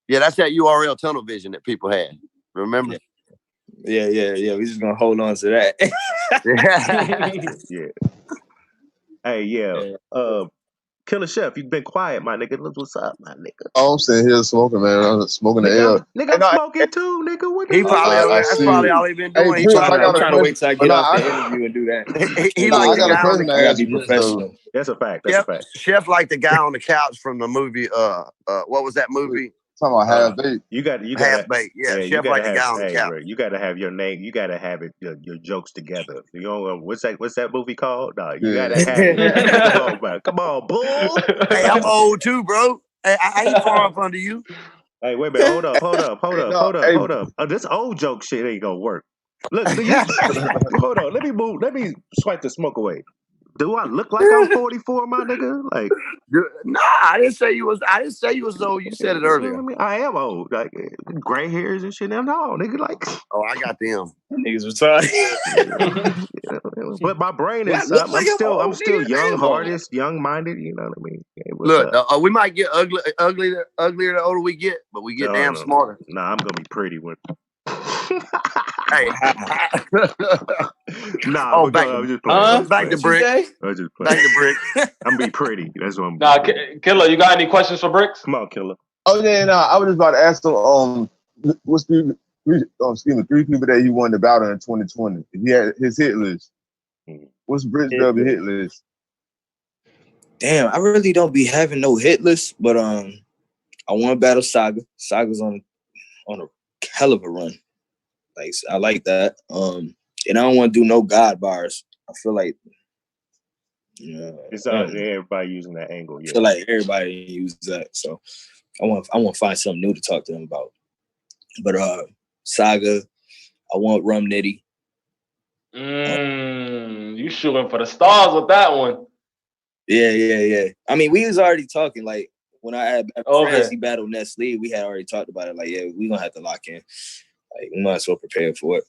Yeah, that's that URL tunnel vision that people had. Remember? Yeah. We just gonna hold on to that. Yeah. Hey, yeah. Killer Chef, you've been quiet, my nigga. Look what's up, my nigga. Oh, I'm sitting here smoking, man. I'm smoking the air. Nigga, I'm smoking too, nigga. What the that's probably all he been doing. Hey, Brixx, I'm trying to wait till I get off the interview and do that. I got a question to ask you. Professional. That's a fact. Chef like the guy on the couch from the movie. What was that movie? Talking about half baked. You got half baked. Yeah, Chef like the guy on the couch. Right, you got to have your name. You got to have it. Your jokes together. You know what's that movie called? No, you got to have it. Come on, bull. Hey, I'm old too, bro. Hey, I ain't far up under you. Hey, wait a minute. Hold up. Oh, this old joke shit ain't gonna work. Look, hold on. Let me swipe the smoke away. Do I look like I'm 44, my nigga? Like, nah, I didn't say you was old. You said it earlier. I am old. Like, gray hairs and shit. No, nigga. Like, oh, I got them. Niggas retarded. But my brain is. I'm still young, hardest, young minded. You know what I mean? Hey, look, we might get uglier the older we get, but we get damn smarter. Nah, I'm gonna be pretty when. Hey, nah, back to Brixx. Back to Brixx. I'm gonna be pretty. That's what I'm. Nah, Killer, you got any questions for Brixx? Come on, Killer. Oh yeah, I was just about to ask him. What's the three people that he wanted to battle in 2020? He had his hit list. What's Brixx Belvy hit list? Damn, I really don't be having no hit list, but I want to battle Saga. Saga's on a hell of a run. Like, I like that. And I don't want to do no God bars. I feel like It's everybody using that angle. Yeah. I feel like everybody uses that, so I want to find something new to talk to them about. But Saga, I want Rum Nitty. You shooting for the stars with that one. Yeah. I mean, we was already talking, like, when I had Fantasy Battle Nestle, we had already talked about it. Like, yeah, we're going to have to lock in. Like, we might as well prepare for it.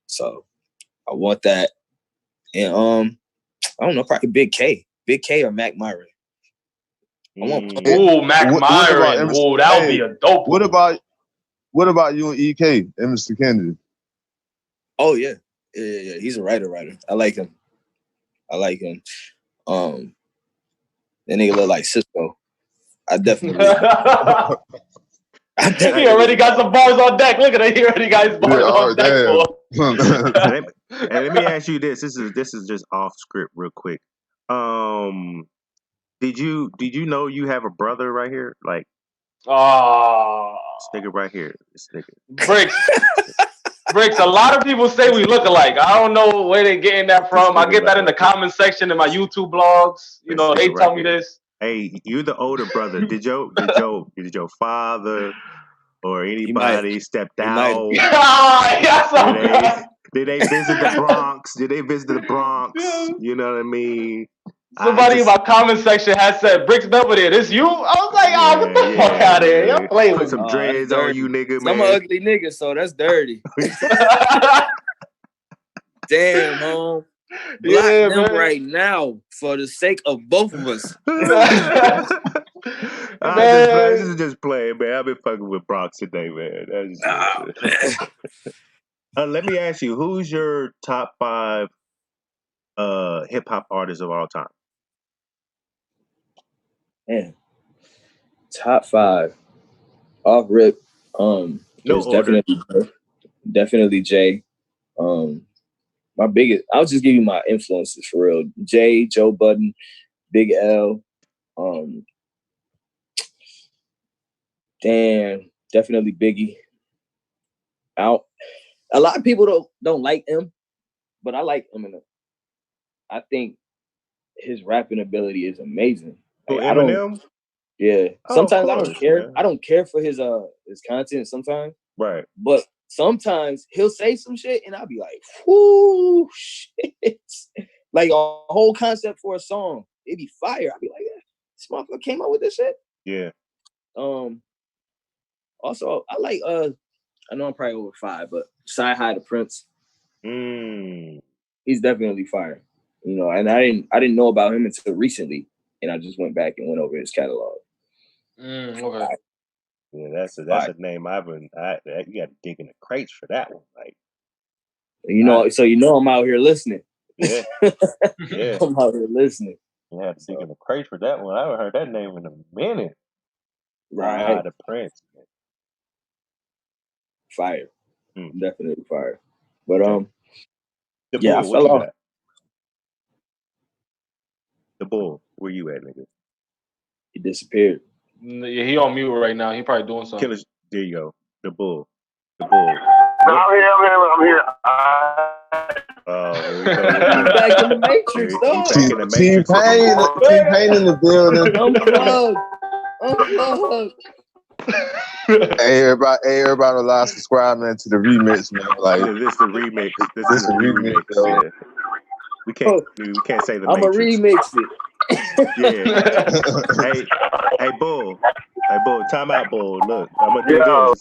So, I want that. And, I don't know, probably Big K. Big K or Mac Myron. I want Mac Myron. That would be a dope one. What about you and EK, Mr. Kennedy? Oh, yeah. Yeah. He's a writer. I like him. That nigga look like Cisco. I definitely. He already got some bars on deck. Look at it. He already got his bars on deck. And let me ask you this. This is just off script real quick. Did you know you have a brother right here? Like, this nigga right here. This nigga. Brixx, a lot of people say we look alike. I don't know where they're getting that from. I get that in the comment section in my YouTube blogs. You know, they tell me this. Hey, you're the older brother. Did your father or anybody step out? Did they visit the Bronx? You know what I mean? Somebody in my comment section has said, Brixx Belvy, this you? I was like, get the fuck out of here. Y'all play with Put some dreads on you, nigga, man. I'm an ugly nigga, so that's dirty. Damn, home. Block them right now for the sake of both of us. This is just playing, man. I've been fucking with Bronx today, man. Let me ask you, who's your top 5 hip hop artists of all time? Man, top 5 off rip. Definitely Jay. My biggest. I'll just give you my influences for real. Jay, Joe Budden, Big L. Definitely Biggie. Out. A lot of people don't like him, but I like him. I think his rapping ability is amazing. Like, Eminem? Yeah. Sometimes I don't care. Man. I don't care for his content sometimes. Right. But sometimes he'll say some shit and I'll be like, whoo, shit. Like a whole concept for a song. It'd be fire. I'd be like, yeah, this motherfucker came up with this shit. Yeah. Also, I like I know I'm probably over 5, but Sci-Hi the Prince. He's definitely fire. You know, and I didn't know about him until recently. And I just went back and went over his catalog. Okay. Yeah, that's a name you got to dig in the crates for that one. Like, so I'm out here listening. Yeah. Yeah. I'm out here listening. You had to dig in the crates for that one. I haven't heard that name in a minute. Right. The Prince. Fire. Definitely fire. But the yeah, Bull, I fell off. The Bull, where you at, nigga? He disappeared. Yeah, he on mute right now. He probably doing something. Killers, there you go. The Bull. No, I'm here. Here we go. Back in the Matrix, though. T-Pain in the building. Unplug. Hey, everybody live subscribe, man, to the remix, man. Like, this is the remix. This is the remix. Yeah. We can't say the I'ma Matrix. remix it. Yeah. Hey, Bull. Time out, Bull. Look, I'm gonna do this.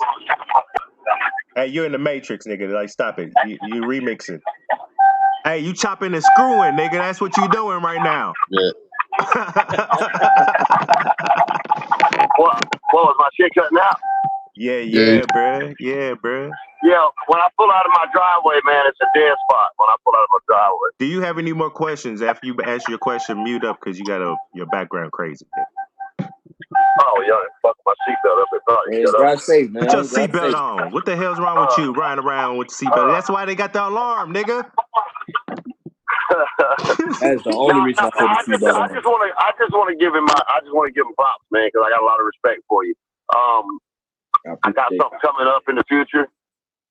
Hey, you're in the Matrix, nigga. Like, stop it. You remixing. Hey, you chopping and screwing, nigga. That's what you doing right now. Yeah. What was my shit cutting out? Yeah, bruh. Yeah, bruh. Yeah, when I pull out of my driveway, man, it's a dead spot when I pull out of my driveway. Do you have any more questions? After you ask your question, mute up because you got your background crazy. Oh, y'all fuck my seatbelt up. Drive safe, man. Put your seatbelt on. What the hell's wrong with you riding around with the seatbelt? That's why they got the alarm, nigga. That's the only reason I put the seatbelt on. I just want to give him props, man, because I got a lot of respect for you. I got something coming up in the future.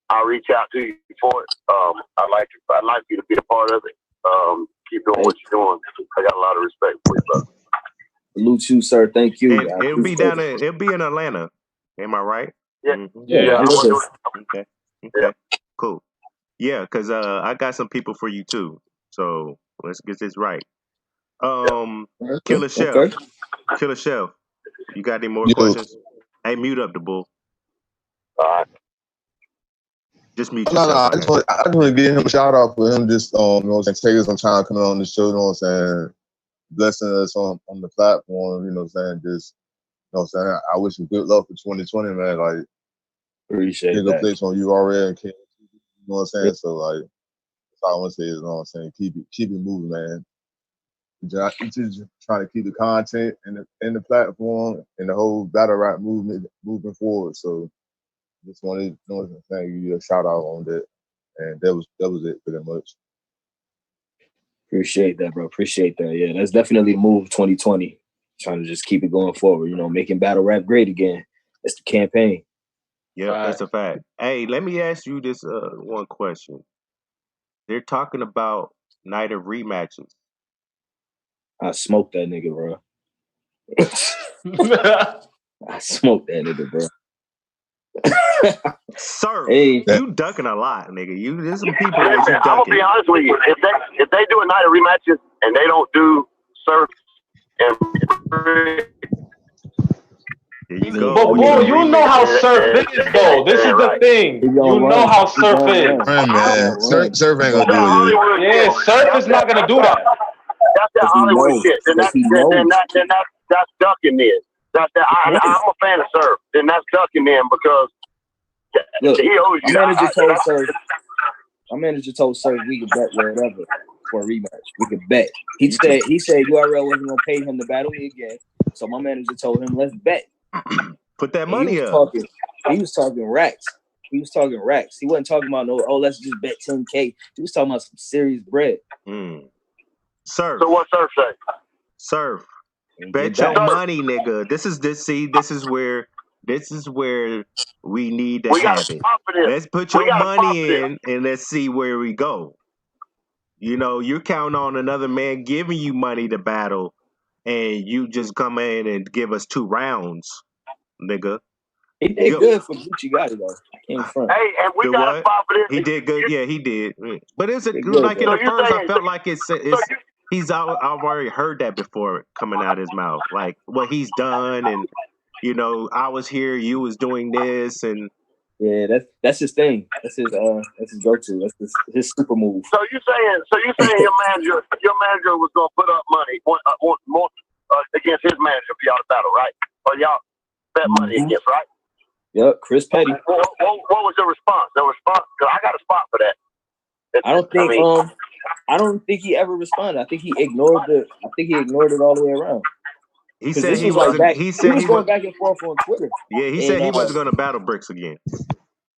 I'll reach out to you for it. I'd like you to be a part of it. keep doing what you're doing. I got a lot of respect for you, brother. Salute you, sir. Thank you. And it'll be down there. It'll be in Atlanta. Am I right? Yeah. Mm-hmm. Yeah. I'm gonna do it. Okay. Okay. Cool. Yeah, because I got some people for you too. So let's get this right. Killer Chef. Okay. Killer Chef. You got any more Yo. questions? Hey, mute up the bull. All right. Just mute No, yourself. I just want to give him a shout out for him just, you know what I'm saying, taking some time coming on the show, you know what I'm saying, blessing us on the platform, you know what I'm saying, just, you know what I'm saying, I wish him good luck for 2020, man, like, Appreciate big that. place on URL and you know what I'm saying, so, like, that's all I want to say is, you know what I'm saying, keep it moving, man. Just trying to keep the content in the platform and the whole battle rap movement moving forward, so just wanted to, you know what I'm saying, give you a shout out on that. And that was it pretty much. Appreciate that, bro. Appreciate that. Yeah, that's definitely the move 2020. Trying to just keep it going forward, you know, making battle rap great again. That's the campaign. Yeah, that's a fact. Hey, let me ask you this one question. They're talking about night of rematches. I smoked that nigga, bro. I smoked that nigga, bro. Sir, hey, you ducking a lot, nigga. There's some people that you I'm gonna ducking. be honest with you. If they do a night of rematches and they don't do Surf and There you go. But boy, you know how Surf is though. This is the thing. You know how Surf is. Man, Surf ain't gonna do it. Yeah, Surf is not gonna do that. That's that Hollywood shit. Then that's ducking then. I'm a fan of Surf. Then that's ducking then because look, he owes you. My manager told Surf we could bet wherever for a rematch. We could bet. He said URL wasn't gonna pay him to battle me again. So my manager told him, let's bet. Put that money up. He was talking racks. He wasn't talking about let's just bet 10K. He was talking about some serious bread. Surf. So what Surf say? Surf. Bet your money, nigga. This is where we need to have it. Let's put your money in and let's see where we go. You know, you're counting on another man giving you money to battle, and you just come in and give us 2 rounds, nigga. He did good for Gucci Gotti though. I can't front. Hey, and we got a spot for this. He did good. Yeah, he did. But it's like in the first, I felt like I've already heard that before coming out of his mouth, like what he's done, and you know, I was here, you was doing this, and yeah, that's his thing. That's his go-to. That's his super move. So you saying your manager was gonna put up money against his manager for y'all to battle, right? Or y'all bet money against, right? Yep, Chris Petty. What was the response? Because I got a spot for that. I don't think he ever responded. I think he ignored it all the way around. He said he wasn't. He said he was going back and forth on Twitter. Yeah, he said he wasn't going to battle Brixx again.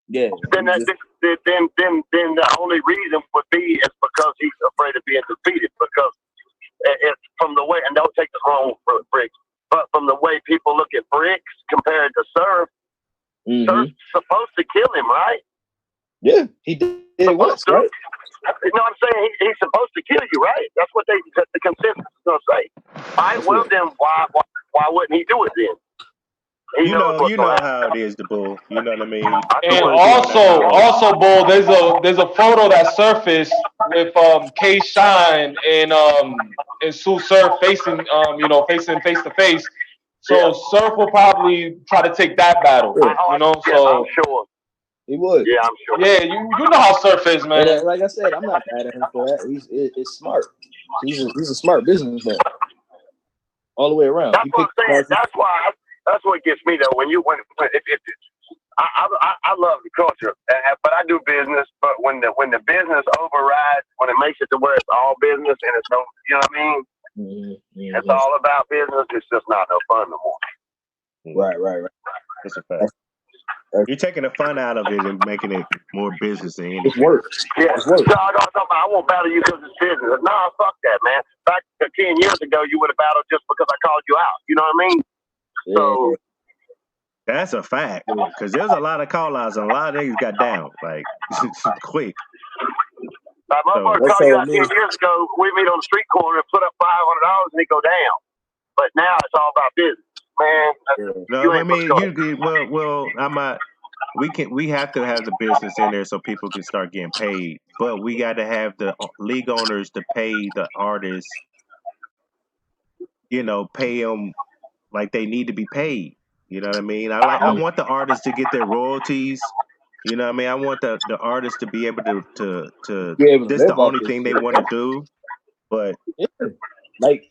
Yeah. Then the only reason would be is because he's afraid of being defeated. Because it's from the way, and don't take this wrong for Brixx, but from the way people look at Brixx compared to Surf, Surf's supposed to kill him, right? Yeah, he did it once, right? You know what I'm saying? He's supposed to kill you, right? That's what the consensus is going to say. All right, well, then why wouldn't he do it then? You know how it is, the bull. You know what I mean? And also, bull. There's a photo that surfaced with K Shine and Sue Surf facing face to face. So Surf will probably try to take that battle. You know, so I'm sure. He would. Yeah, I'm sure. Yeah, you know how Surf is, man. And like I said, I'm not mad at him for that. It's smart. He's a smart businessman. All the way around. That's what I'm saying. That's what gets me though. I love the culture, but I do business. But when the business overrides, when it makes it to where it's all business and it's no, you know what I mean? Mm-hmm. It's all about business. It's just not no fun no more. Right. That's a fact. You're taking the fun out of it and making it more business than anything. It works. Yeah. So I won't battle you because it's business. Nah, fuck that, man. Back 10 years ago, you would have battled just because I called you out. You know what I mean? Yeah. So that's a fact. Because there's a lot of call outs and a lot of niggas got down. Like, quick. Like motherfucker call you out 10 years ago, we meet on the street corner and put up $500 and it go down. But now it's all about business, man. No, I mean we have to have the business in there so people can start getting paid, but we got to have the league owners to pay the artists, pay them like they need to be paid. You know what I mean? I want the artists to get their royalties. You know what I mean? I want the artists to be able to this the only thing they want to do. But like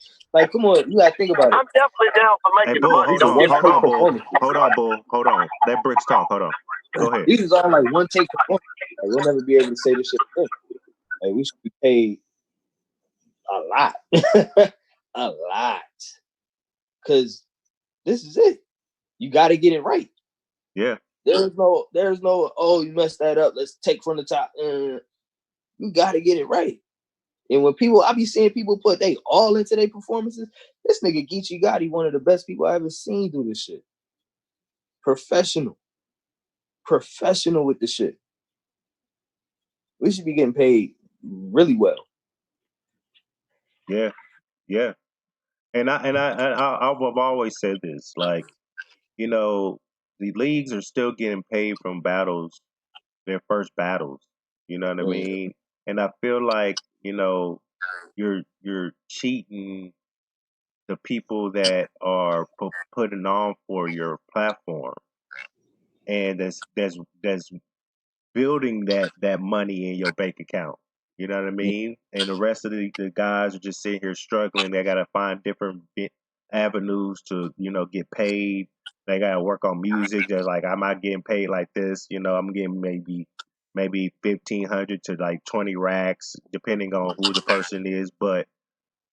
come on, you gotta think about it. I'm definitely down for making Bull, money. hold on. Let Brixx talk. Hold on. Go ahead. These is all like one take performance. Like, we'll never be able to say this shit again. Like we should be paid a lot. A lot. Cause this is it. You gotta get it right. Yeah. There's no, oh, you messed that up. Let's take from the top. You gotta get it right. And when I be seeing people put they all into their performances, this nigga Geechee Gotti, one of the best people I ever seen do this shit. Professional with the shit. We should be getting paid really well. Yeah. And I've always said this, like, the leagues are still getting paid from their first battles. You know what I mean? And I feel like, you're cheating the people that are putting on for your platform, and that's building that money in your bank account. You know what I mean? And the rest of the guys are just sitting here struggling. They got to find different avenues to, get paid. They got to work on music. They're like, I'm not getting paid like this. I'm getting maybe 1,500 to like 20 racks, depending on who the person is. But,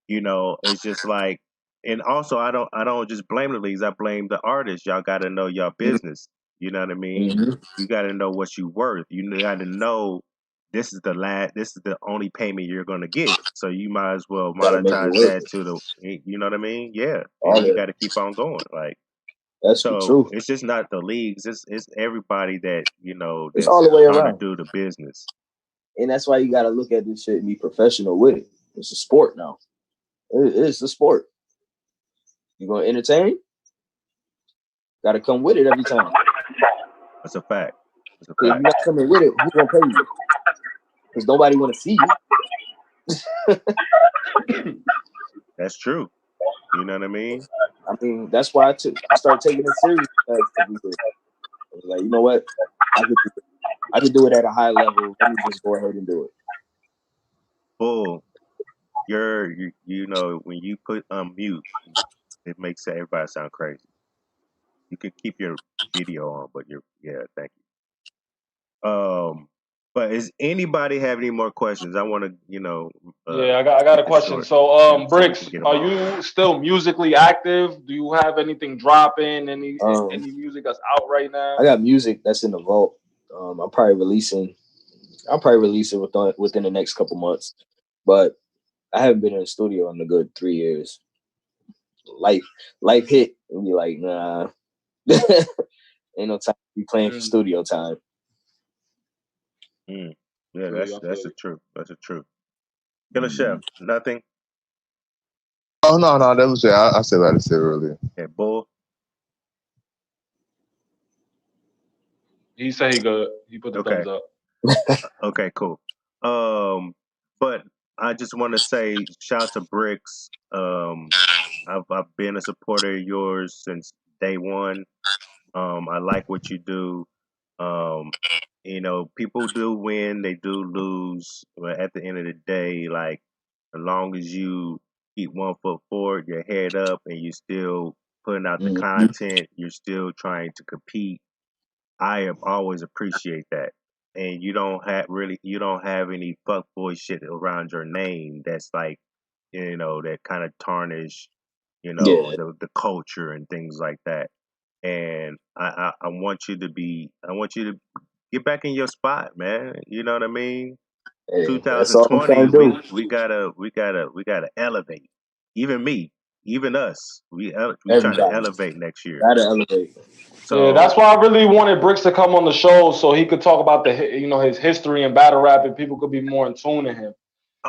it's just like, and also I don't just blame the leagues. I blame the artists. Y'all got to know y'all business. You know what I mean? Mm-hmm. You got to know what you worth. You got to know this is the only payment you're going to get. So you might as well monetize that to the, you know what I mean? Yeah. And you got to keep on going. Like, that's so the truth. it's just not the leagues. It's everybody that, it's all the way trying around to do the business. And that's why you got to look at this shit and be professional with it. It's a sport now. It's a sport. You going to entertain? Got to come with it every time. That's a fact. If you're not coming with it, who's going to pay you? Because nobody want to see you. That's true. You know what I mean? I mean, that's why I started taking it serious. Like, you know what? I could do it at a high level. Let me just go ahead and do it. Bull, when you put mute, it makes everybody sound crazy. You can keep your video on, but thank you. But is anybody have any more questions? I want to, I got a question. So, Brixx, are you still musically active? Do you have anything dropping? Any music that's out right now? I got music that's in the vault. I'll probably release it within the next couple months. But I haven't been in the studio in a good 3 years. Life hit and be like, nah. Ain't no time to be playing for studio time. Yeah, that's the truth. That's the truth. Killer Chef, nothing. Oh no, that was it. I said what I said earlier. Yeah, Bull. He said he good. He put the thumbs up. Okay, cool. But I just want to say shout out to Brixx. I've been a supporter of yours since day one. I like what you do. People do win, they do lose, but at the end of the day, like, as long as you keep 1 foot forward, your head up, and you still putting out the content, you're still trying to compete. I have always appreciate that. And you don't have any fuckboy shit around your name that's like, that kind of tarnish, the culture and things like that. And I want you to get back in your spot, man. You know what I mean? Hey, 2020, we gotta elevate. Even me, even us. We trying to elevate next year. Gotta elevate. So yeah, that's why I really wanted Brixx to come on the show so he could talk about his history in battle rap and people could be more in tune to him.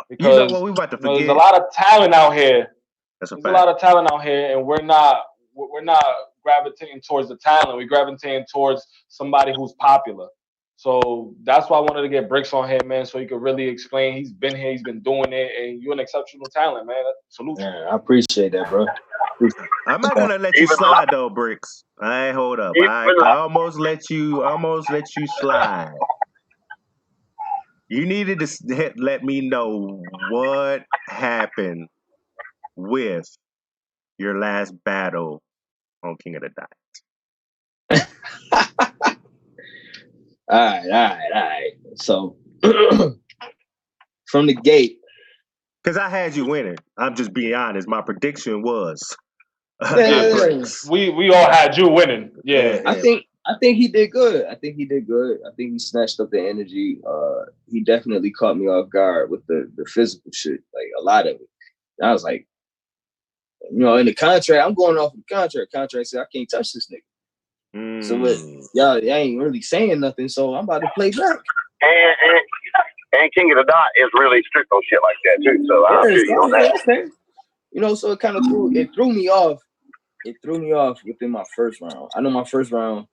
Because you know what we about to forget? there's a lot of talent out here. That's a There's fact. a lot of talent out here, and we're not gravitating towards the talent. We're gravitating towards somebody who's popular. So that's why I wanted to get Brixx on here, man, so he could really explain. He's been here, he's been doing it, and you're an exceptional talent, man. Salute. Yeah, I appreciate that, bro. I'm not gonna let you slide though, Brixx. Hold up. I almost let you slide. You needed to let me know what happened with your last battle on King of the Dot. All right. So from the gate, because I had you winning. I'm just being honest. My prediction was we all had you winning. Yeah. I think he did good. I think he snatched up the energy. He definitely caught me off guard with the physical shit, like a lot of it. And I was like, in the contract, I'm going off the contract. Contract said I can't touch this nigga. So y'all ain't really saying nothing, so I'm about to play back. And King of the Dot is really strict on shit like that too. So I feel you on that. Okay. So it kind of threw me off. It threw me off within my first round. I know my first round,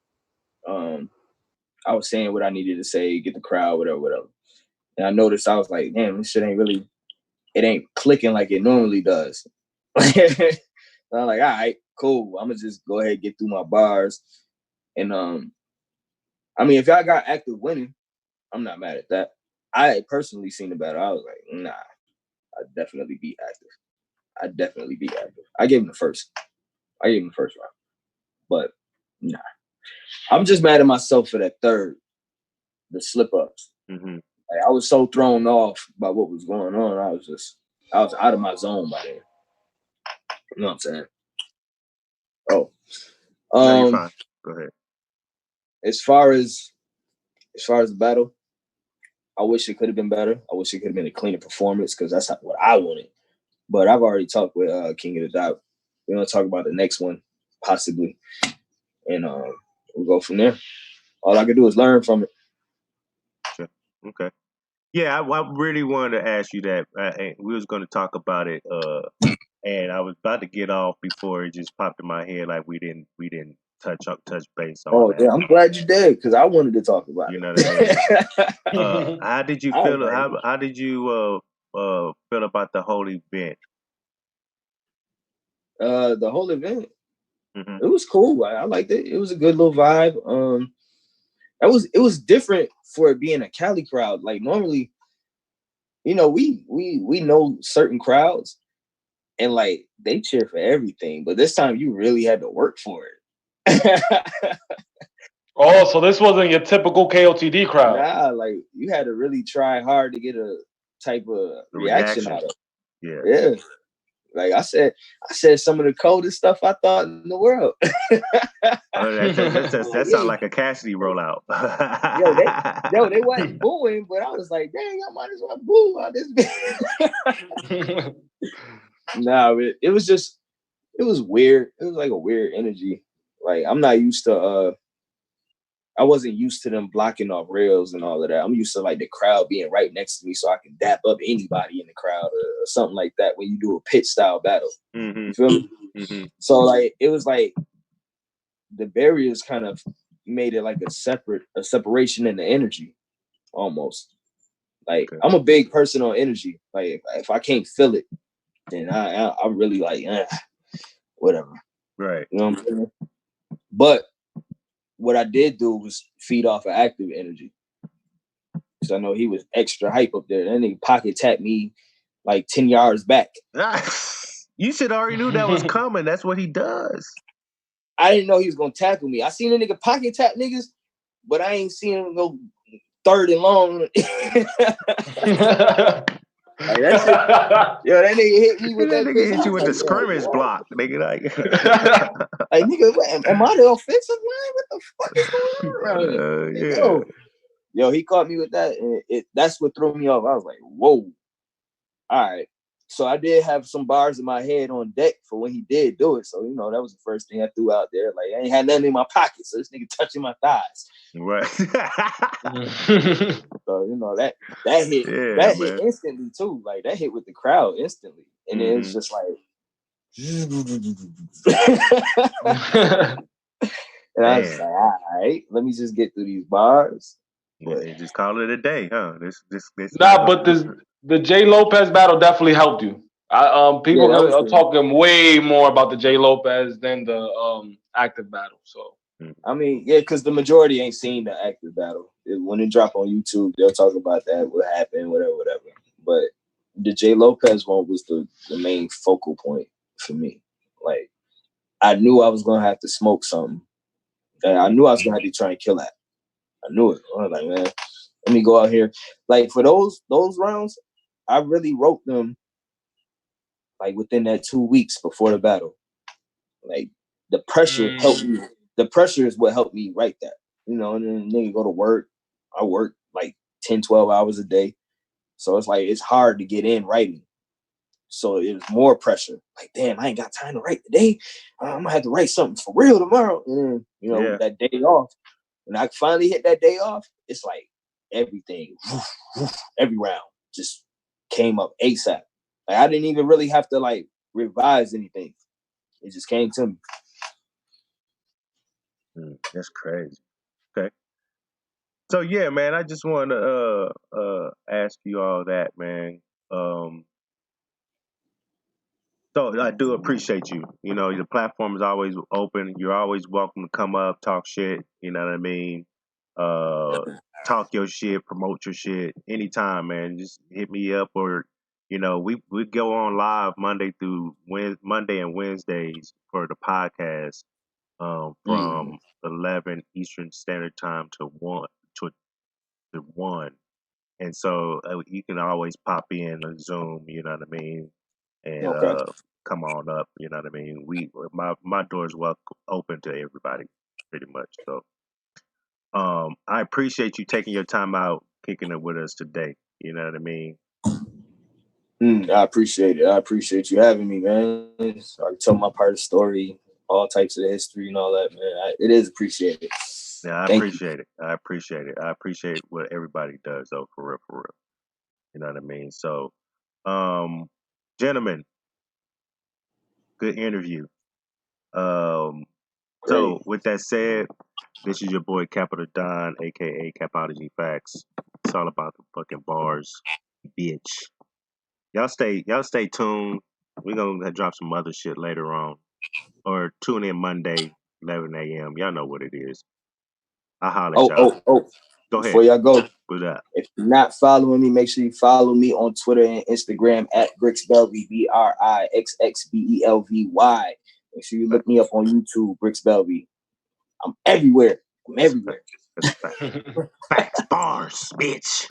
I was saying what I needed to say, get the crowd, whatever. And I noticed I was like, damn, this shit it ain't clicking like it normally does. So I'm like, all right, cool. I'm gonna just go ahead and get through my bars. And if y'all got active winning, I'm not mad at that. I personally seen the battle. I was like, nah, I'd definitely be active. I gave him the first round. But nah. I'm just mad at myself for that third, the slip ups. Mm-hmm. Like, I was so thrown off by what was going on. I was out of my zone by then. You know what I'm saying? Oh. No, you're fine. Go ahead. As far as the battle, I wish it could have been better. I wish it could have been a cleaner performance because that's not what I wanted. But I've already talked with King of the Dot. We're gonna talk about the next one, possibly. And we'll go from there. All I can do is learn from it. Sure. Okay. Yeah, I really wanted to ask you that. We was going to talk about it, and I was about to get off before it just popped in my head like we didn't touch base on that. Yeah, I'm glad you did because I wanted to talk about it. You know what I mean? How did you feel? How did you feel about the whole event? The whole event, It was cool. I liked it. It was a good little vibe. It was different for it being a Cali crowd. Like normally, we know certain crowds, and like they cheer for everything. But this time, you really had to work for it. Oh, so this wasn't your typical KOTD crowd. Nah, like you had to really try hard to get a type of reaction out of it. Yeah. Like I said some of the coldest stuff I thought in the world. That sounds like a Cassidy rollout. They wasn't booing, but I was like, dang, I might as well boo out this bitch. Nah, it was weird. It was like a weird energy. Like I'm not used to I wasn't used to them blocking off rails and all of that. I'm used to like the crowd being right next to me so I can dap up anybody in the crowd or something like that when you do a pit style battle. Mm-hmm. You feel me? Mm-hmm. So like it was like the barriers kind of made it like a separation in the energy almost. Like I'm a big person on energy. Like if I can't feel it, then I'm really like, whatever. Right. You know what I'm saying? But what I did do was feed off of active energy. Because I know he was extra hype up there. That nigga pocket tapped me like 10 yards back. You should already knew that was coming. That's what he does. I didn't know he was going to tackle me. I seen a nigga pocket tap niggas, but I ain't seen him go third and long. Like that nigga hit me with that. Nigga hit you with the scrimmage block. Nigga, like nigga, am I the offensive line? What the fuck is going on? Yeah. Yo, he caught me with that, and that's what threw me off. I was like, whoa, all right. So I did have some bars in my head on deck for when he did do it. So, you know, that was the first thing I threw out there. Like, I ain't had nothing in my pocket, so this nigga touching my thighs. Right. So, you know, that hit hit instantly too. Like, that hit with the crowd instantly. And then it's just like and I was like, all right, let me just get through these bars. Yeah, just call it a day, huh? This but the J Lopez battle definitely helped you. People are talking way more about the J Lopez than the active battle. So I mean, yeah, because the majority ain't seen the active battle. When it drop on YouTube, they'll talk about that, what happened, whatever. But the J Lopez one was the main focal point for me. Like, I knew I was gonna have to smoke something. And I knew I was gonna have to try and kill that. I knew it. I was like, man, let me go out here. Like, for those rounds, I really wrote them like within that 2 weeks before the battle. Like, the pressure helped me. The pressure is what helped me write that. You know, and then nigga go to work. I work like 10, 12 hours a day. So it's like, it's hard to get in writing. So it was more pressure. Like, damn, I ain't got time to write today. I'm gonna have to write something for real tomorrow. And then, you know, that day off. When I finally hit that day off, it's like everything, every round just came up ASAP. Like, I didn't even really have to like revise anything. It just came to me. That's crazy. Okay. So yeah, man, I just want to ask you all that, man. So I do appreciate you. You know, the platform is always open. You're always welcome to come up, talk shit. You know what I mean? Talk your shit, promote your shit anytime, man. Just hit me up, or you know, we go on live Monday and Wednesdays for the podcast from 11 Eastern Standard Time to 1. And so you can always pop in on Zoom, you know what I mean, and come on up, you know what I mean. My door is open to everybody, pretty much. So I appreciate you taking your time out, kicking it with us today. You know what I mean. I appreciate it. I appreciate you having me, man. So I can tell my part of the story, all types of the history and all that, man. It is appreciated. Yeah, I appreciate it. I appreciate it. I appreciate what everybody does, though, for real, for real. You know what I mean? So, gentlemen, good interview. So with that said, this is your boy Capital Don, aka Capology Facts. It's all about the fucking bars, bitch. Y'all stay tuned. We're gonna drop some other shit later on. Or tune in Monday, 11 a.m. Y'all know what it is. I'll holler at y'all. Go Before ahead. y'all go, What's up? if you're not following me, make sure you follow me on Twitter and Instagram at Brixx Belvy, BRIXXBELVY. Make sure you look me up on YouTube, Brixx Belvy. I'm everywhere. Facts, bars, bitch.